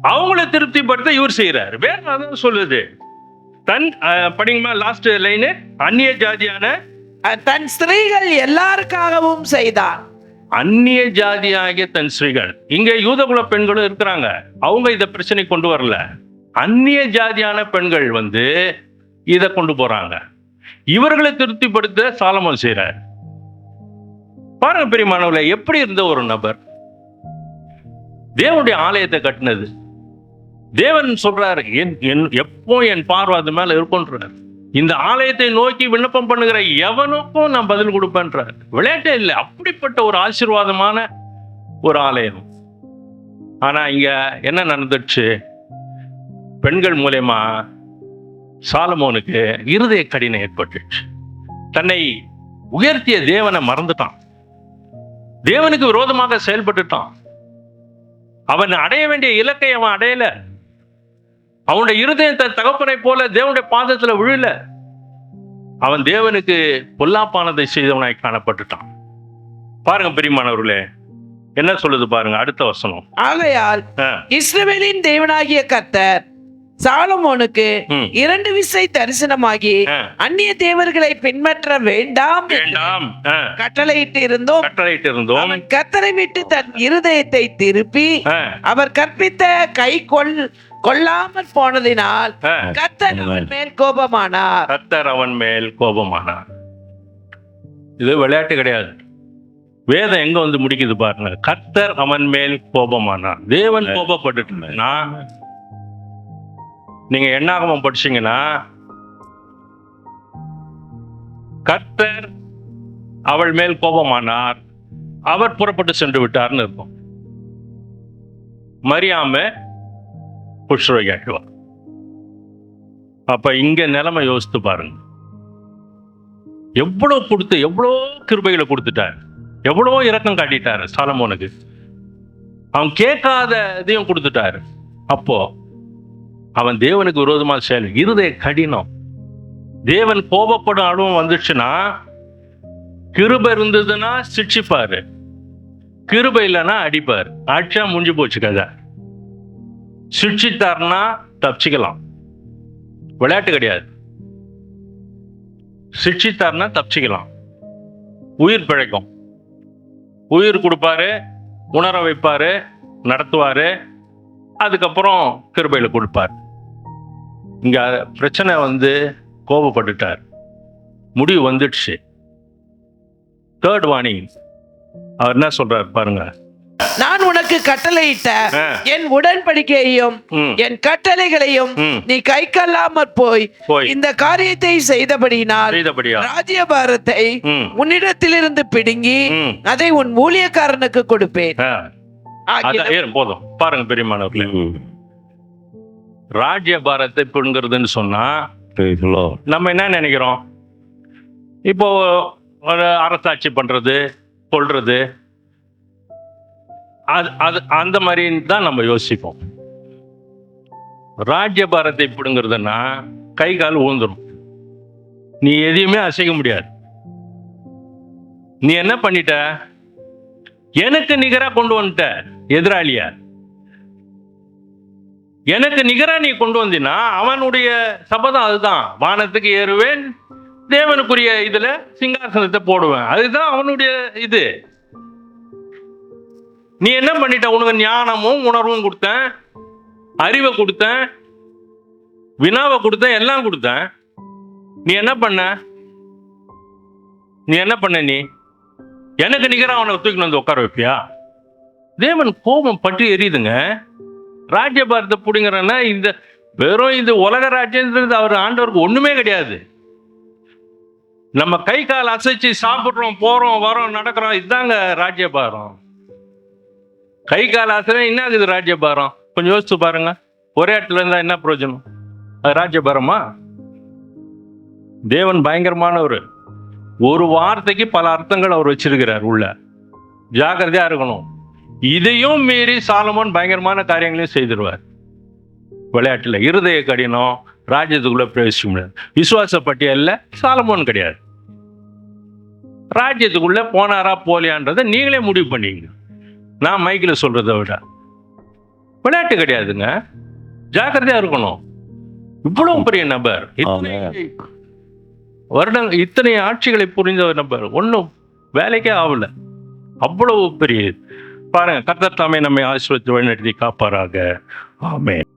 அவங்கள திருப்திப்படுத்த இவர் செய்யறாரு. வேற அதான் சொல்லுது. படிங்கம்மா லாஸ்ட் லைனு, அந்நிய ஜாதியான தன் ஸ்திரீகள் எல்லாருக்காகவும் செய்தான். அந்நிய ஜாதியாகிய தன் ஸ்திரீகள். இங்க யூதகுல பெண்களும் இருக்கிறாங்க, அவங்க இத பிரச்சனை கொண்டு வரல. அந்நிய ஜாதியான பெண்கள் வந்து இத கொண்டு போறாங்க. இவர்களை திருப்திப்படுத்த சாலமோன் செய்றார். பாருங்க பெரியமானவர்களே, எப்படி இருந்த ஒரு நபர் தேவனுடைய ஆலயத்தை கட்டினது. தேவன் சொல்றாரு, எப்போ என் பார்வை அது மேல இருக்கும்ன்றார். இந்த ஆலயத்தை நோக்கி விண்ணப்பம் பண்ணுகிற எவனுக்கும் நான் பதில் கொடுப்பேன்றார். விளையாட்டே இல்லை, அப்படிப்பட்ட ஒரு ஆசீர்வாதமான ஒரு ஆலயம். ஆனா இங்க என்ன நடந்துச்சு? பெண்கள் மூலமா சாலமோனுக்கு இருதய கடினம் ஏற்பட்டுச்சு. தன்னை உயர்த்திய தேவனை மறந்துட்டான். தேவனுக்கு விரோதமாக செயல்பட்டுட்டான். அவன் அடைய வேண்டிய இலக்கை அவன் அடையல. அவனுடைய இருதயம் தன் தகப்பனை போல தேவனுடைய பாதத்துல விழல. அவன் தேவனுக்கு பொல்லாப்பானதை செய்தவனாய் காணப்பட்டுட்டான். பாருங்க பிரியமானவர்களே, என்ன சொல்லுது பாருங்க அடுத்த வசனம். ஆகையால் இஸ்ரவேலின் தேவனாகிய கர்த்தர் சாலமோனுக்கு 2 விசை தரிசனமாகி அந்நிய தேவர்களை பின்பற்ற வேண்டாம் கட்டளையிட்டு இருந்தோம். அவன் கர்த்தரை விட்டு தன் இருதயத்தை திருப்பி அவர் கற்பித்த கை கொள்ளாமல் போனதினால் கர்த்தர் அவன் மேல் கோபமானார். இது விளையாட்டு கிடையாது. வேதம் எங்க வந்து முடிக்குது பாருங்க. கர்த்தர் அவன் மேல் கோபமானார். தேவன் கோபப்பட்டுட்டுனா, நீங்க என்னாகமம் படிச்சீங்கன்னா கர்த்தர் அவள் மேல் கோபமானார், அவர் புறப்பட்டு சென்று விட்டார்னு இருக்கும். மரியாம புஷ்ரோகியாக்குவார். அப்ப இங்க நிலைமை யோசித்து பாருங்க. எவ்வளவு கிருபைகளை கொடுத்துட்டார், எவ்வளவோ இரக்கம் காட்டிட்டாரு சாலமோனுக்கு. அவன் கேட்காத இதையும் கொடுத்துட்டாரு. அப்போ அவன் தேவனுக்கு விரோதமா செயல், இருதய கடினம். தேவன் கோபப்படும் அளவும் வந்துச்சுன்னா, கிருபை இருந்ததுன்னா சிட்சிப்பாரு, கிருபை இல்லைன்னா அடிப்பாரு. அடிச்சா முடிஞ்சு போச்சு கதை. சிட்சித்தார்னா தப்பிச்சுக்கலாம், விளையாட்டு கிடையாது. சிட்சித்தார்னா தப்பிச்சுக்கலாம், உயிர் பிழைக்கும். உயிர் கொடுப்பாரு, உணர வைப்பாரு, நடத்துவாரு, அதுக்கப்புறம் கிருபையில கொடுப்பார். இங்க பிரச்சனை வந்து கோபப்பட்டுட்டார், முடிவு வந்துடுச்சு. தேர்ட் வார்னிங் அவர் என்ன சொல்றாரு பாருங்க. நான் உனக்கு கட்டளையிட்ட என் உடன்படிக்கையையும் என் கட்டளைகளையும் நீ கை கொள்ளாமற் போய் இந்த காரியத்தை செய்தபடியினால் ராஜ்யபாரத்தை உன்னிடத்திலிருந்து பிடுங்கி அதை உன் ஊழியக்காரனுக்கு கொடுப்பேன். போதும் பாருங்க பெரியமானவர்களே, ராஜ்யபாரத்தை பிடுங்கிறதுன்னு சொன்னா நம்ம என்ன நினைக்கிறோம்? இப்போ ஒரு அரசாட்சி பண்றது, கொள்றது, அது அந்த மாதிரி தான் நம்ம யோசிப்போம். ராஜ்யபாரத்தை பிடுங்கிறதுனா கை கால் ஊந்துடும், நீ எதையுமே அசைக்க முடியாது. நீ என்ன பண்ணிட்ட? எனக்கு நிகரா கொண்டு வந்துட்ட எதிராளிய. எனக்கு நிகரா நீ கொண்டு வந்தினா அவனுடைய சபதம் அதுதான், வானத்துக்கு ஏறுவேன், தேவனுக்குரிய இதுல சிங்காசனத்தை போடுவேன், அதுதான் அவனுடைய இது. நீ என்ன பண்ணிட்ட? உனக்கு ஞானமும் உணர்வும் கொடுத்தேன், அறிவை கொடுத்தேன், வினாவை கொடுத்தேன், எல்லாம் கொடுத்தேன். நீ என்ன பண்ண? நீ எனக்கு நிகராக அவனை தூக்கி வந்து உட்கார வைப்பியா? தேவன் கோபம் பற்றி எரியுதுங்க. ராஜ்யபாரத்தை பிடிங்கிறன்னா இந்த வெறும் இந்த உலக ராஜ்யன்றது அவர் ஆண்டவருக்கு ஒண்ணுமே கிடையாது. நம்ம கை கால் அசைச்சு சாப்பிட்றோம், போறோம், வரோம், நடக்கிறோம், இதுதாங்க ராஜ்யபாரம். கை கால் அசை என்ன ஆகுது ராஜ்யபாரம்? கொஞ்சம் யோசிச்சு பாருங்க. ஒரே இடத்துல இருந்தா என்ன பிரயோஜனம்? அது ராஜ்யபாரமா? தேவன் பயங்கரமானவர். ஒரு வார்த்தைக்கு பல அர்த்தங்கள் அவர் வச்சிருக்கிறார் உள்ள. ஜாக்கிரதையா இருக்கணும். இதையும் மீறி சாலமோன் பயங்கரமான காரியங்களையும் செய்திருவார். விளையாட்டுல இருதய கடினம், ராஜ்யத்துக்குள்ள பிரவேசிக்க முடியாது. விசுவாச பட்டியல்ல சாலமோன் கிடையாது. ராஜ்யத்துக்குள்ள போனாரா போலியான்றதை நீங்களே முடிவு பண்ணீங்க. நான் மைக்கில் சொல்றதை விட விளையாட்டு கிடையாதுங்க. ஜாக்கிரதையா இருக்கணும். இவ்வளவு பெரிய நபர், இத்தனை ஆட்சிகளை புரிந்த ஒரு நபர், ஒன்றும் வேலைக்கே ஆகல. அவ்வளவு பெரிய பாருங்க. கர்த்தர் தாமே நம்மை ஆசீர்வதித்து வழிநடத்தி காப்பாராக. ஆமென்.